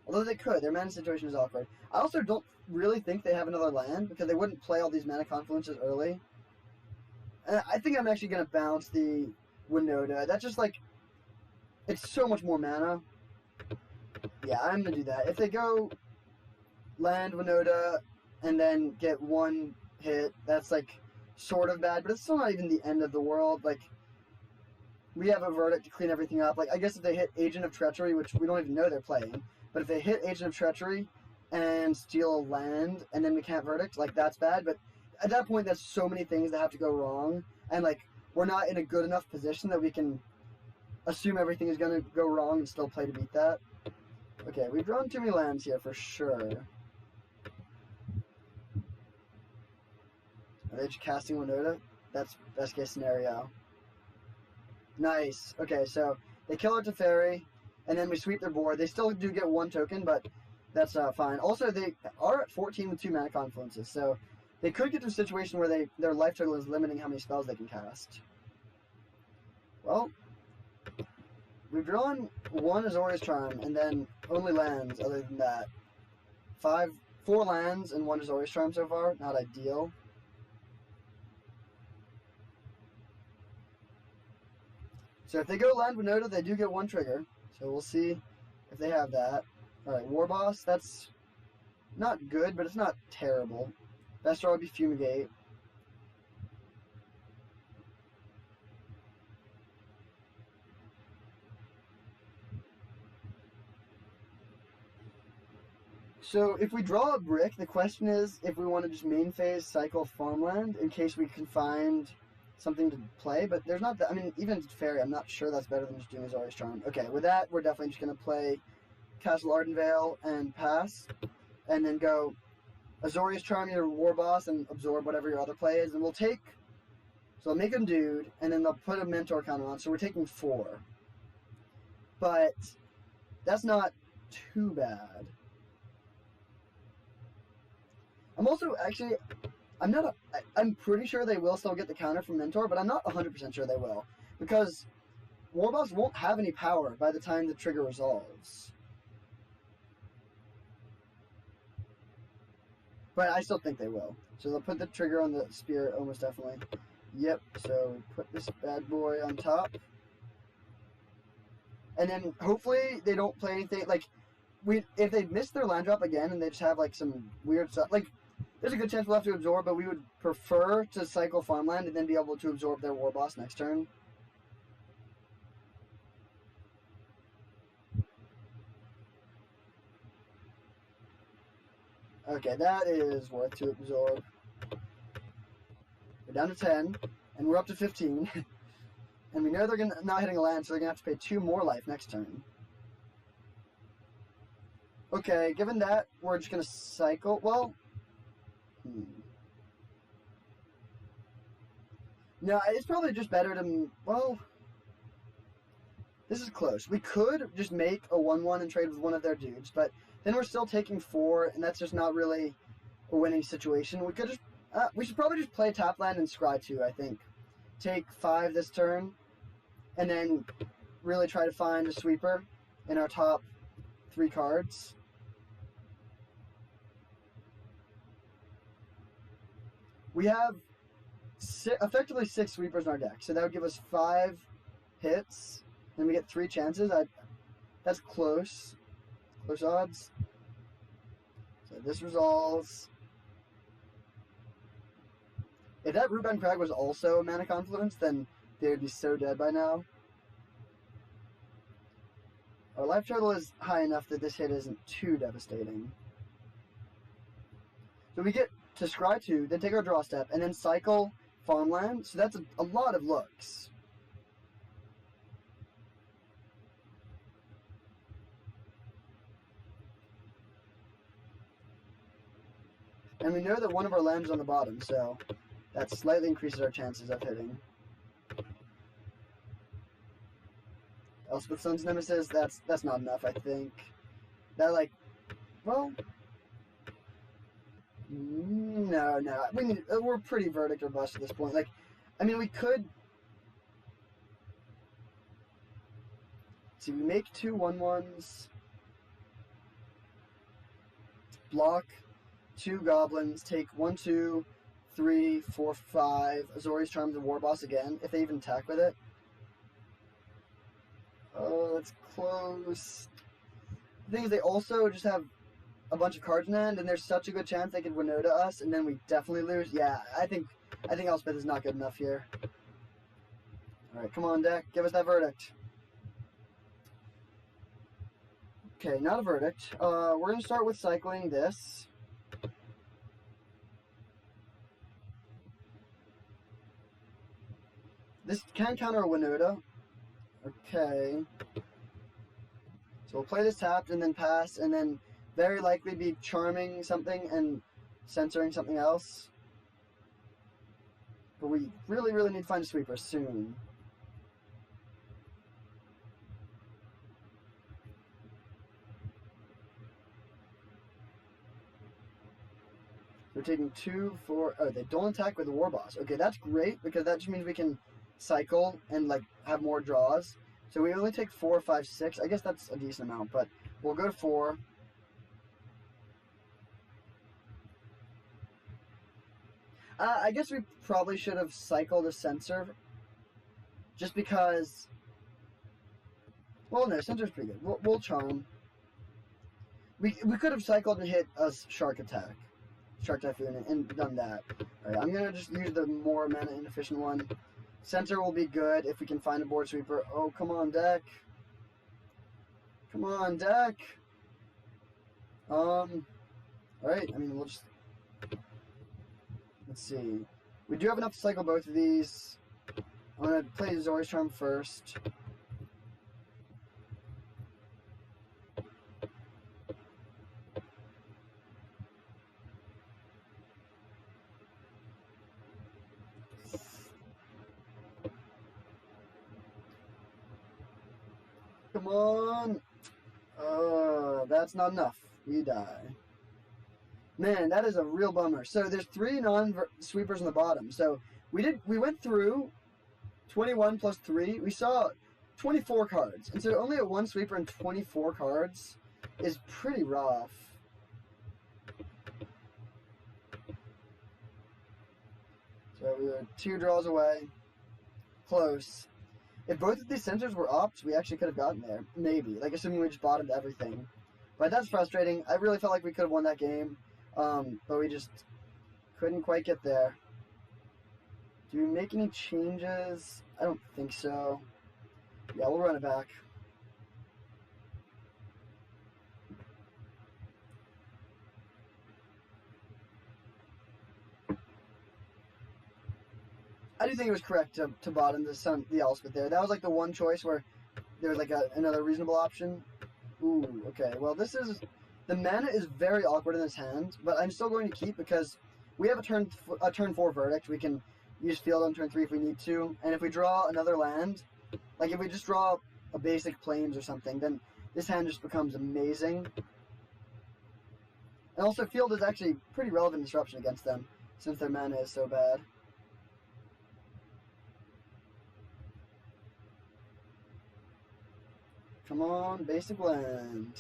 Although they could. Their mana situation is awkward. I also don't really think they have another land, because they wouldn't play all these mana confluences early. And I think I'm actually going to bounce the Winota. That's just like... It's so much more mana. Yeah, I'm going to do that. If they go land Winota and then get 1 hit, that's like sort of bad, but it's still not even the end of the world. Like, we have a Verdict to clean everything up. Like, I guess if they hit Agent of Treachery, which we don't even know they're playing, but if they hit Agent of Treachery and steal a land and then we can't Verdict, like, that's bad. But at that point, there's so many things that have to go wrong, and like, we're not in a good enough position that we can assume everything is going to go wrong and still play to beat that. Okay, we've drawn too many lands here for sure. Are they just casting Winota? That's best case scenario. Nice. Okay, so they kill our Teferi, and then we sweep their board. They still do get 1 token, but that's fine. Also, they are at 14 with 2 mana confluences, so they could get to a situation where their life total is limiting how many spells they can cast. Well, we've drawn 1 Azorius Charm, and then only lands other than that. 4 lands and 1 Azorius Charm so far. Not ideal. So if they go land Winota, they do get 1 trigger. So we'll see if they have that. Alright, War Boss, that's not good, but it's not terrible. Best draw would be Fumigate. So if we draw a brick, the question is if we want to just main phase cycle farmland in case we can find something to play, but there's not that. I mean, even Fairy, I'm not sure that's better than just doing Azorius Charm. Okay, with that, we're definitely just going to play Castle Ardenvale and pass, and then go Azorius Charm your War Boss and absorb whatever your other play is, and we'll take... So I'll make them dude, and then they'll put a Mentor counter on, so we're taking 4. But that's not too bad. I'm also, actually... I'm pretty sure they will still get the counter from Mentor, but I'm not 100% sure they will. Because War Boss won't have any power by the time the trigger resolves. But I still think they will. So they'll put the trigger on the Spirit, almost definitely. Yep, so put this bad boy on top. And then hopefully they don't play anything, like, if they miss their land drop again and they just have like some weird stuff, like there's a good chance we'll have to absorb, but we would prefer to cycle farmland and then be able to absorb their war boss next turn. Okay, that is worth to absorb. We're down to 10, and we're up to 15. And we know they're not hitting a land, so they're going to have to pay 2 more life next turn. Okay, given that, we're just going to cycle. Well, no, it's probably just better to, well, this is close. We could just make a 1-1 and trade with one of their dudes, but then we're still taking 4, and that's just not really a winning situation. We could just, we should probably just play top land and scry 2, I think. Take 5 this turn, and then really try to find a sweeper in our top 3 cards. We have effectively 6 sweepers in our deck, so that would give us 5 hits, and we get 3 chances. That's close. Close odds. So this resolves. If that Rootbound Crag was also a Mana Confluence, then they would be so dead by now. Our life total is high enough that this hit isn't too devastating. So we get to scry 2, then take our draw step, and then cycle farmland. So that's a lot of looks. And we know that one of our lands is on the bottom, so that slightly increases our chances of hitting. Elspeth Sun's Nemesis, that's not enough, I think. That, like, well, no. We're pretty verdict or bust at this point. Like, I mean, we could. See, we make 2 1/1s. Block 2 goblins. Take 1, 2, 3, 4, 5. Azorius Charm the war boss again, if they even attack with it. Oh, that's close. The thing is, they also just have a bunch of cards in hand, and there's such a good chance they could Winota us, and then we definitely lose. Yeah, I think Elspeth is not good enough here. Alright, come on, deck. Give us that verdict. Okay, not a verdict. We're going to start with cycling this. This can counter a Winota. Okay. So we'll play this tapped and then pass, and then very likely be charming something and censoring something else. But we really, really need to find a sweeper soon. We're taking 2, 4. Oh, they don't attack with the war boss. Okay, that's great because that just means we can cycle and like have more draws. So we only take 4, 5, 6. I guess that's a decent amount, but we'll go to 4. I guess we probably should have cycled a censor, just because. Well, no, censor's pretty good. We'll charm. We could have cycled and hit a shark attack, shark typhoon, and done that. All right, I'm gonna just use the more mana inefficient one. Censor will be good if we can find a board sweeper. Oh, come on, deck. Come on, deck. Alright, I mean, we'll just. Let's see. We do have enough to cycle both of these. I'm going to play Azorius Charm first. Come on. That's not enough. We die. Man, that is a real bummer. So there's 3 non-sweepers on the bottom. So we went through 21 plus 3. We saw 24 cards. And so only a 1 sweeper and 24 cards is pretty rough. So we were 2 draws away. Close. If both of these centers were upped, we actually could have gotten there. Maybe. Like, assuming we just bottomed everything. But that's frustrating. I really felt like we could have won that game, but we just couldn't quite get there. Do we make any changes? I don't think so. Yeah, we'll run it back. I do think it was correct to bottom the Elspeth there. That was like the one choice where there was like another reasonable option. Ooh, okay. Well, the mana is very awkward in this hand, but I'm still going to keep because we have a turn 4 verdict. We can use field on turn 3 if we need to, and if we draw another land, like if we just draw a basic plains or something, then this hand just becomes amazing. And also, field is actually pretty relevant disruption against them since their mana is so bad. Come on, basic land.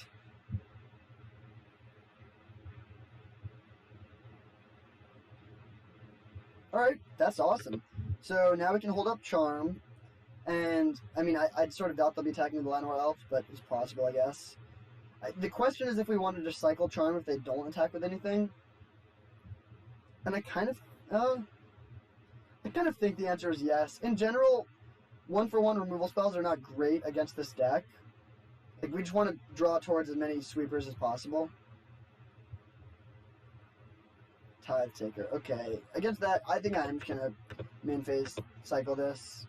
Alright, that's awesome. So now we can hold up Charm. And, I mean, I'd sort of doubt they'll be attacking the Llanowar Elves, but it's possible, I guess. The question is if we want to just cycle Charm if they don't attack with anything. And I kind of think the answer is yes. In general, 1-for-1 removal spells are not great against this deck. Like, we just want to draw towards as many sweepers as possible. Tithe Taker. Okay. Against that, I think I'm just going to main phase cycle this.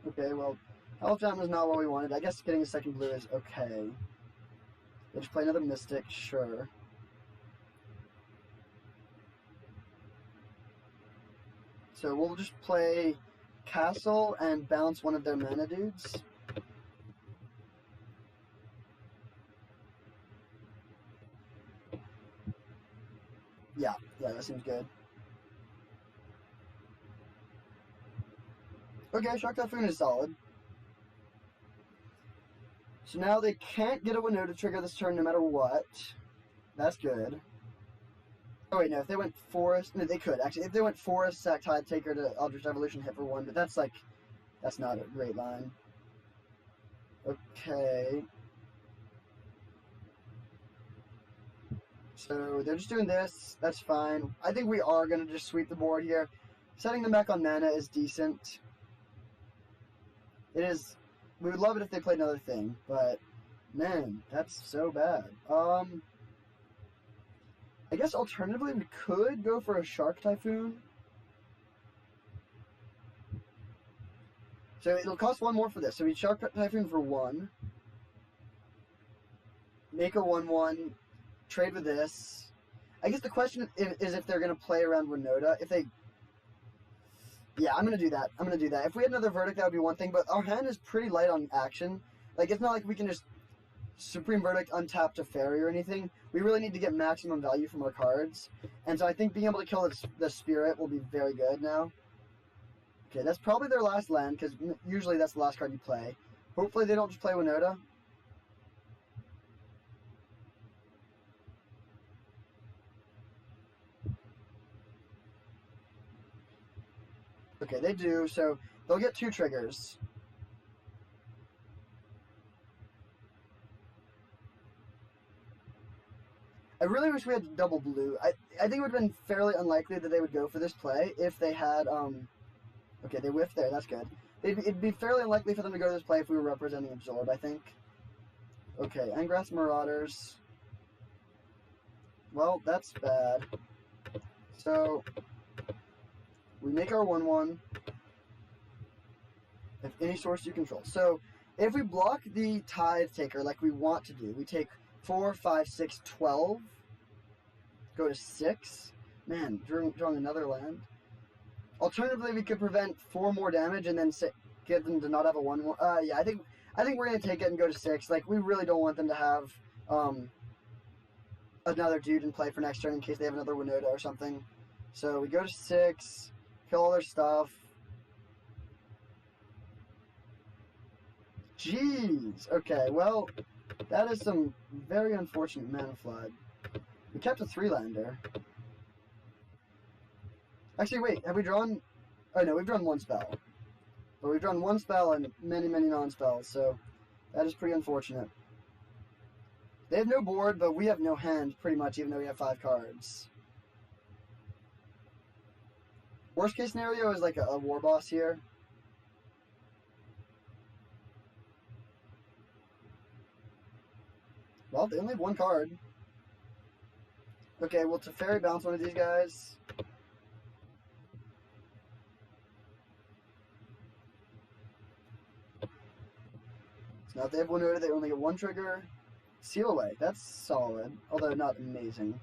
Okay, well, Elf Jam is not what we wanted. I guess getting a second blue is okay. We'll just play another Mystic, sure. So we'll just play Castle and bounce one of their mana dudes. Yeah, that seems good. Okay, Shark Typhoon is solid. So now they can't get a Winota trigger this turn no matter what. That's good. Oh wait, no, if they went Forest, no, they could, actually. If they went Forest, sack Tithe Taker to Eldritch Evolution, hit for 1, but that's not a great line. Okay. So they're just doing this, that's fine. I think we are going to just sweep the board here. Setting them back on mana is decent. It is, we would love it if they played another thing, but man, that's so bad. I guess alternatively we could go for a Shark Typhoon. So it'll cost 1 more for this. So we Shark Typhoon for 1. Make a 1/1. Trade with this. I guess the question is if they're going to play around Winota. If they... Yeah, I'm going to do that. If we had another Verdict, that would be one thing, but our hand is pretty light on action. Like, it's not like we can just Supreme Verdict untap to Fairy or anything. We really need to get maximum value from our cards. And so I think being able to kill the Spirit will be very good now. Okay, that's probably their last land, because usually that's the last card you play. Hopefully they don't just play Winota. Okay, they do, so they'll get 2 triggers. I really wish we had double blue. I think it would have been fairly unlikely that they would go for this play if they had, okay, they whiffed there, that's good. It'd be fairly unlikely for them to go to this play if we were representing Absorb, I think. Okay, Engrass Marauders. Well, that's bad. So, we make our 1/1. If any source you control. So, if we block the Tithe Taker like we want to do, we take 4, 5, 6, 12. Go to 6. Man, drawing another land. Alternatively, we could prevent 4 more damage and then get them to not have a 1/1. Yeah, I think we're gonna take it and go to 6. Like, we really don't want them to have another dude in play for next turn in case they have another Winota or something. So we go to 6, kill all their stuff. Jeez. Okay, well, that is some very unfortunate mana flood. We kept a 3-lander. Actually, wait, have we drawn... Oh, no, we've drawn 1 spell. But we've drawn 1 spell and many, many non-spells, so That is pretty unfortunate. They have no board, but we have no hand, pretty much, even though we have 5 cards. Worst case scenario is like a war boss here. Well, they only have 1 card. Okay, well, Teferi bounce one of these guys. So now if they have Winota, they only get 1 trigger. Seal Away, that's solid, although not amazing.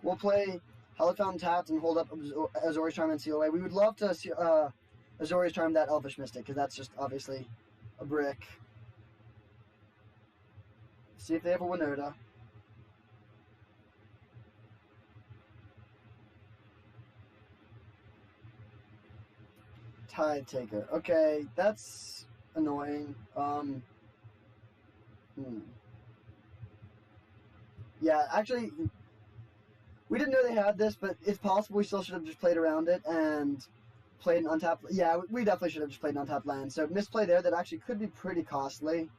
We'll play Hallowed tapped and hold up Azorius Charm and Seal Away. We would love to see Azorius Charm that Elvish Mystic, because that's just obviously a brick. See if they have a Winota. Tide Taker. Okay, that's annoying. Yeah, actually, we didn't know they had this, but it's possible we still should have just played around it and played an untapped... Yeah, we definitely should have just played an untapped land. So misplay there that actually could be pretty costly.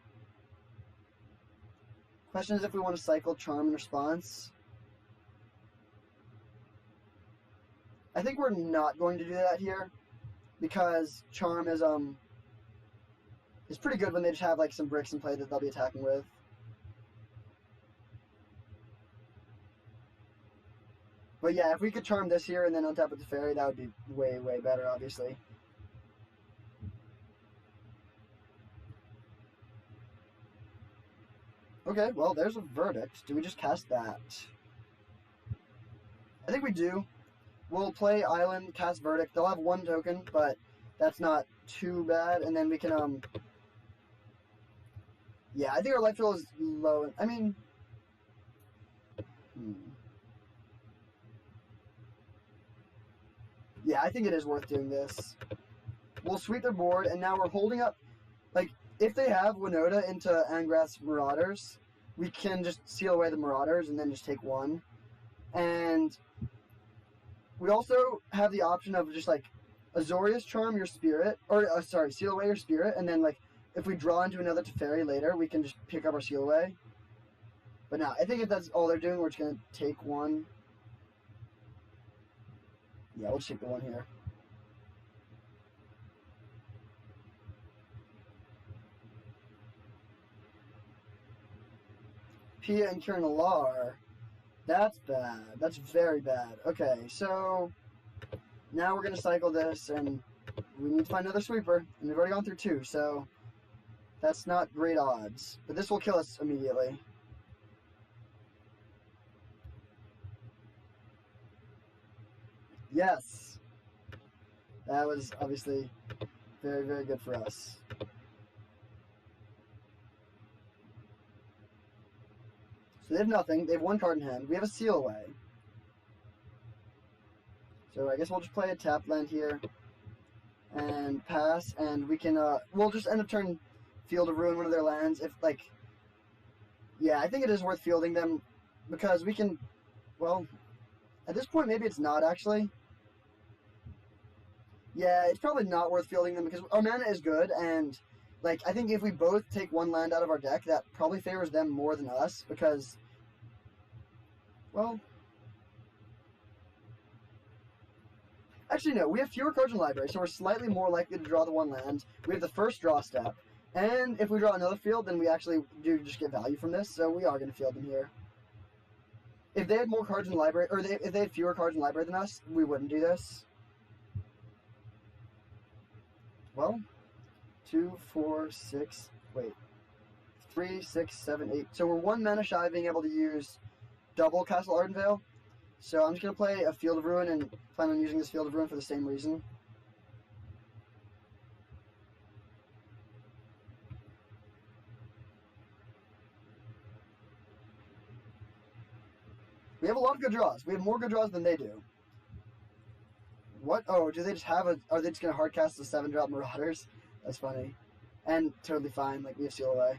Question is if we want to cycle Charm in response. I think we're not going to do that here, because Charm is pretty good when they just have like some bricks in play that they'll be attacking with. But yeah, if we could Charm this here and then untap with the Fairy, that would be way, way better, obviously. Okay, well, there's a Verdict. Do we just cast that? I think we do. We'll play Island, cast Verdict. They'll have 1 token, but that's not too bad. And then we can, yeah, I think our life total is low. I mean... Yeah, I think it is worth doing this. We'll sweep their board, and now we're holding up... Like, if they have Winota into Angrath's Marauders, we can just seal away the Marauders and then just take 1. And we also have the option of just, like, Azorius Charm your Spirit, or, sorry, seal away your Spirit, and then, like, if we draw into another Teferi later, we can just pick up our seal away. But no, I think if that's all they're doing, we're just going to take 1. Yeah, we'll just take the 1 here. Pia and Kiran Alar. That's bad. That's very bad. Okay, so now we're going to cycle this, and we need to find another sweeper. And we've already gone through 2, so that's not great odds. But this will kill us immediately. Yes! That was obviously very, very good for us. So they have nothing. They have 1 card in hand. We have a Seal Away. So I guess we'll just play a tap land here. And pass. And we can, we'll just end up turning Field of Ruin one of their lands. If, like... Yeah, I think it is worth fielding them. Because we can... Well... At this point, maybe it's not, actually. Yeah, it's probably not worth fielding them because our mana is good, and, like, I think if we both take 1 land out of our deck, that probably favors them more than us, because, well... Actually, no, we have fewer cards in the library, so we're slightly more likely to draw the 1 land. We have the first draw step, and if we draw another field, then we actually do just get value from this, so we are going to field them here. If they had more cards in the library, or if they had fewer cards in the library than us, we wouldn't do this. Well, 2, 4, 6, wait, 3, 6, 7, 8. So we're 1 mana shy of being able to use double Castle Ardenvale. So I'm just going to play a Field of Ruin and plan on using this Field of Ruin for the same reason. We have a lot of good draws. We have more good draws than they do. What? Oh, do they just have a... Are they just going to hardcast the 7-drop Marauders? That's funny. And totally fine. Like, we have Seal Away.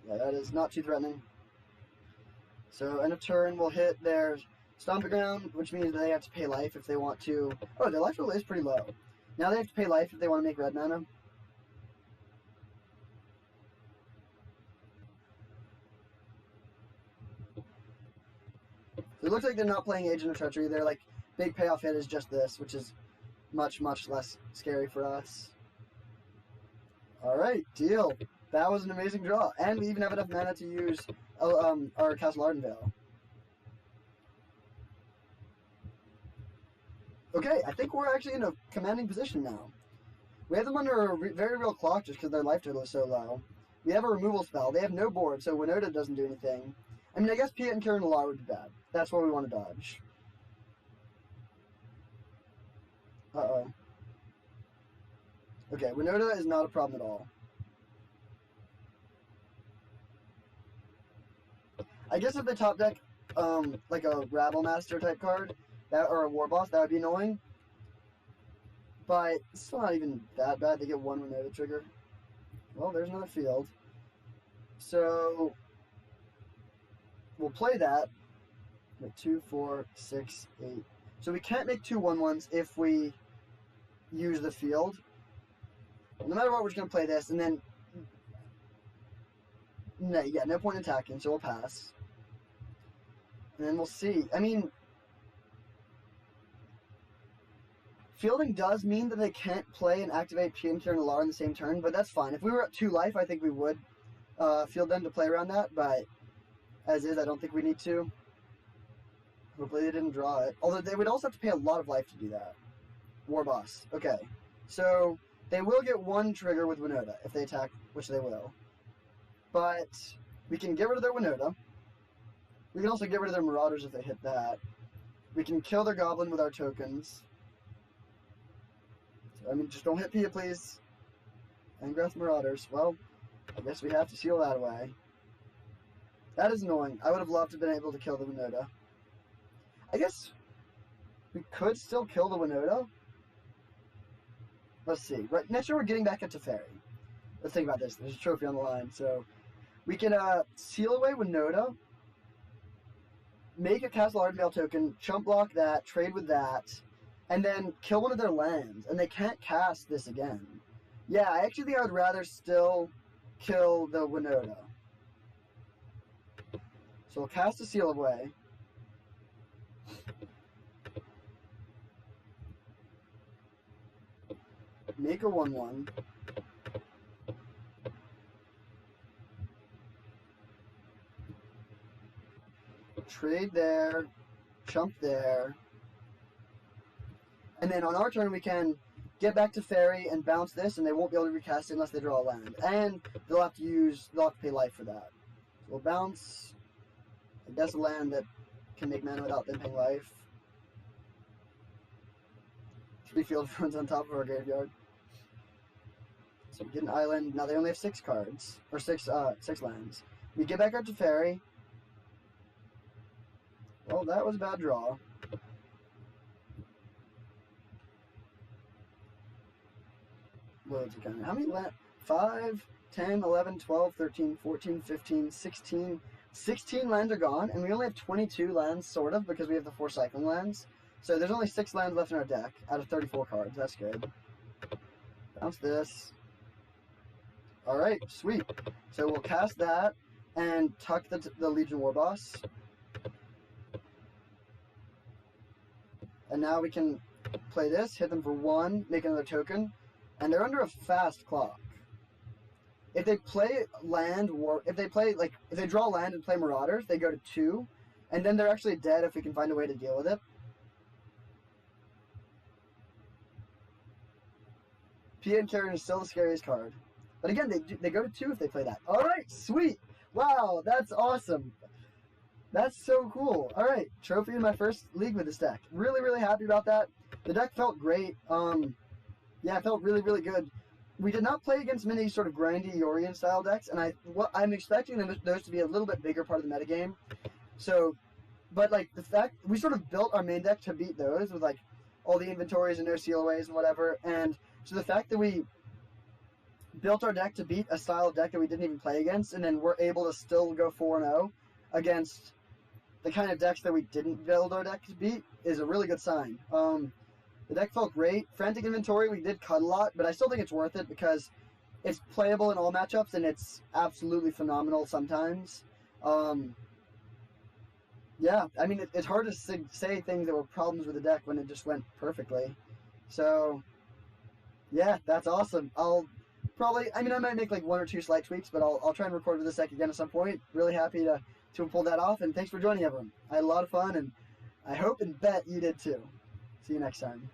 Yeah, that is not too threatening. So, end of turn, we'll hit their Stomping Ground, which means they have to pay life if they want to... Oh, their life roll is pretty low. Now they have to pay life if they want to make red mana. So it looks like they're not playing Agent of Treachery. Their like big payoff hit is just this, which is much, much less scary for us. Alright, deal. That was an amazing draw. And we even have enough mana to use our Castle Ardenvale. Okay, I think we're actually in a commanding position now. We have them under a very real clock just because their life total is so low. We have a removal spell. They have no board, so Winota doesn't do anything. I mean, I guess Pia and Kiran Nalaar would be bad. That's what we want to dodge. Uh-oh. Okay, Winota is not a problem at all. I guess if they top deck, like a Rabble Master type card, or a War Boss, that would be annoying. But it's still not even that bad. They get one Winota trigger. Well, there's another field. So we'll play that. 2, 4, 6, 8. So we can't make 2 1/1s if we use the field. No matter what, we're just going to play this, and then no point in attacking, so we'll pass. And then we'll see. I mean, fielding does mean that they can't play and activate Pia and Kiran Nalaar in the same turn, but that's fine. If we were at 2 life, I think we would field them to play around that, but as is, I don't think we need to. Hopefully they didn't draw it. Although they would also have to pay a lot of life to do that. War Boss. Okay. So they will get 1 trigger with Winota if they attack, which they will. But we can get rid of their Winota. We can also get rid of their Marauders if they hit that. We can kill their Goblin with our tokens. So, I mean, just don't hit Pia, please. Angrath Marauders. Well, I guess we have to seal that away. That is annoying. I would have loved to have been able to kill the Winota. I guess we could still kill the Winota. Let's see. Right, next year we're getting back into Teferi. Let's think about this. There's a trophy on the line. So we can seal away Winota, make a Castle Ardenvale token, chump block that, trade with that, and then kill one of their lands. And they can't cast this again. Yeah, I actually think I would rather still kill the Winota. So we'll cast a seal away. Make a 1/1. Trade there. Chump there. And then on our turn we can get back to Teferi and bounce this, and they won't be able to recast it unless they draw a land. And they'll have to pay life for that. So we'll bounce. I guess a land that can make mana without them paying life. 3 field runs on top of our graveyard. So we get an island. Now they only have 6 cards. Or 6 lands. We get back our Teferi. Well, that was a bad draw. Loads of kind. How many lands? 5, 10, 11, 12, 13, 14, 15, 16. 16 lands are gone, and we only have 22 lands, sort of, because we have the 4 cycling lands. So there's only 6 lands left in our deck out of 34 cards. That's good. Bounce this. Alright, sweet. So we'll cast that and tuck the Legion War Boss. And now we can play this, hit them for 1, make another token, and they're under a fast clock. If they play land, if they draw land and play Marauders, they go to 2, and then they're actually dead if we can find a way to deal with it. Pia and Kiran is still the scariest card. But again, they go to 2 if they play that. Alright, sweet! Wow, that's awesome. That's so cool. Alright, trophy in my first league with this deck. Really, really happy about that. The deck felt great. Yeah, it felt really, really good. We did not play against many sort of grindy Yorion style decks, and I'm expecting those to be a little bit bigger part of the metagame. So, but like the fact we sort of built our main deck to beat those with like all the inventories and no sealaways and whatever, and so the fact that we built our deck to beat a style of deck that we didn't even play against, and then we're able to still go 4-0 against the kind of decks that we didn't build our deck to beat is a really good sign. The deck felt great. Frantic Inventory, we did cut a lot, but I still think it's worth it because it's playable in all matchups and it's absolutely phenomenal sometimes. Yeah, I mean, it's hard to say things that were problems with the deck when it just went perfectly. So, yeah, that's awesome. I'll probably, I mean, I might make like one or two slight tweaks, but I'll try and record with this deck again at some point. Really happy to pull that off, and thanks for joining, everyone. I had a lot of fun, and I hope and bet you did too. See you next time.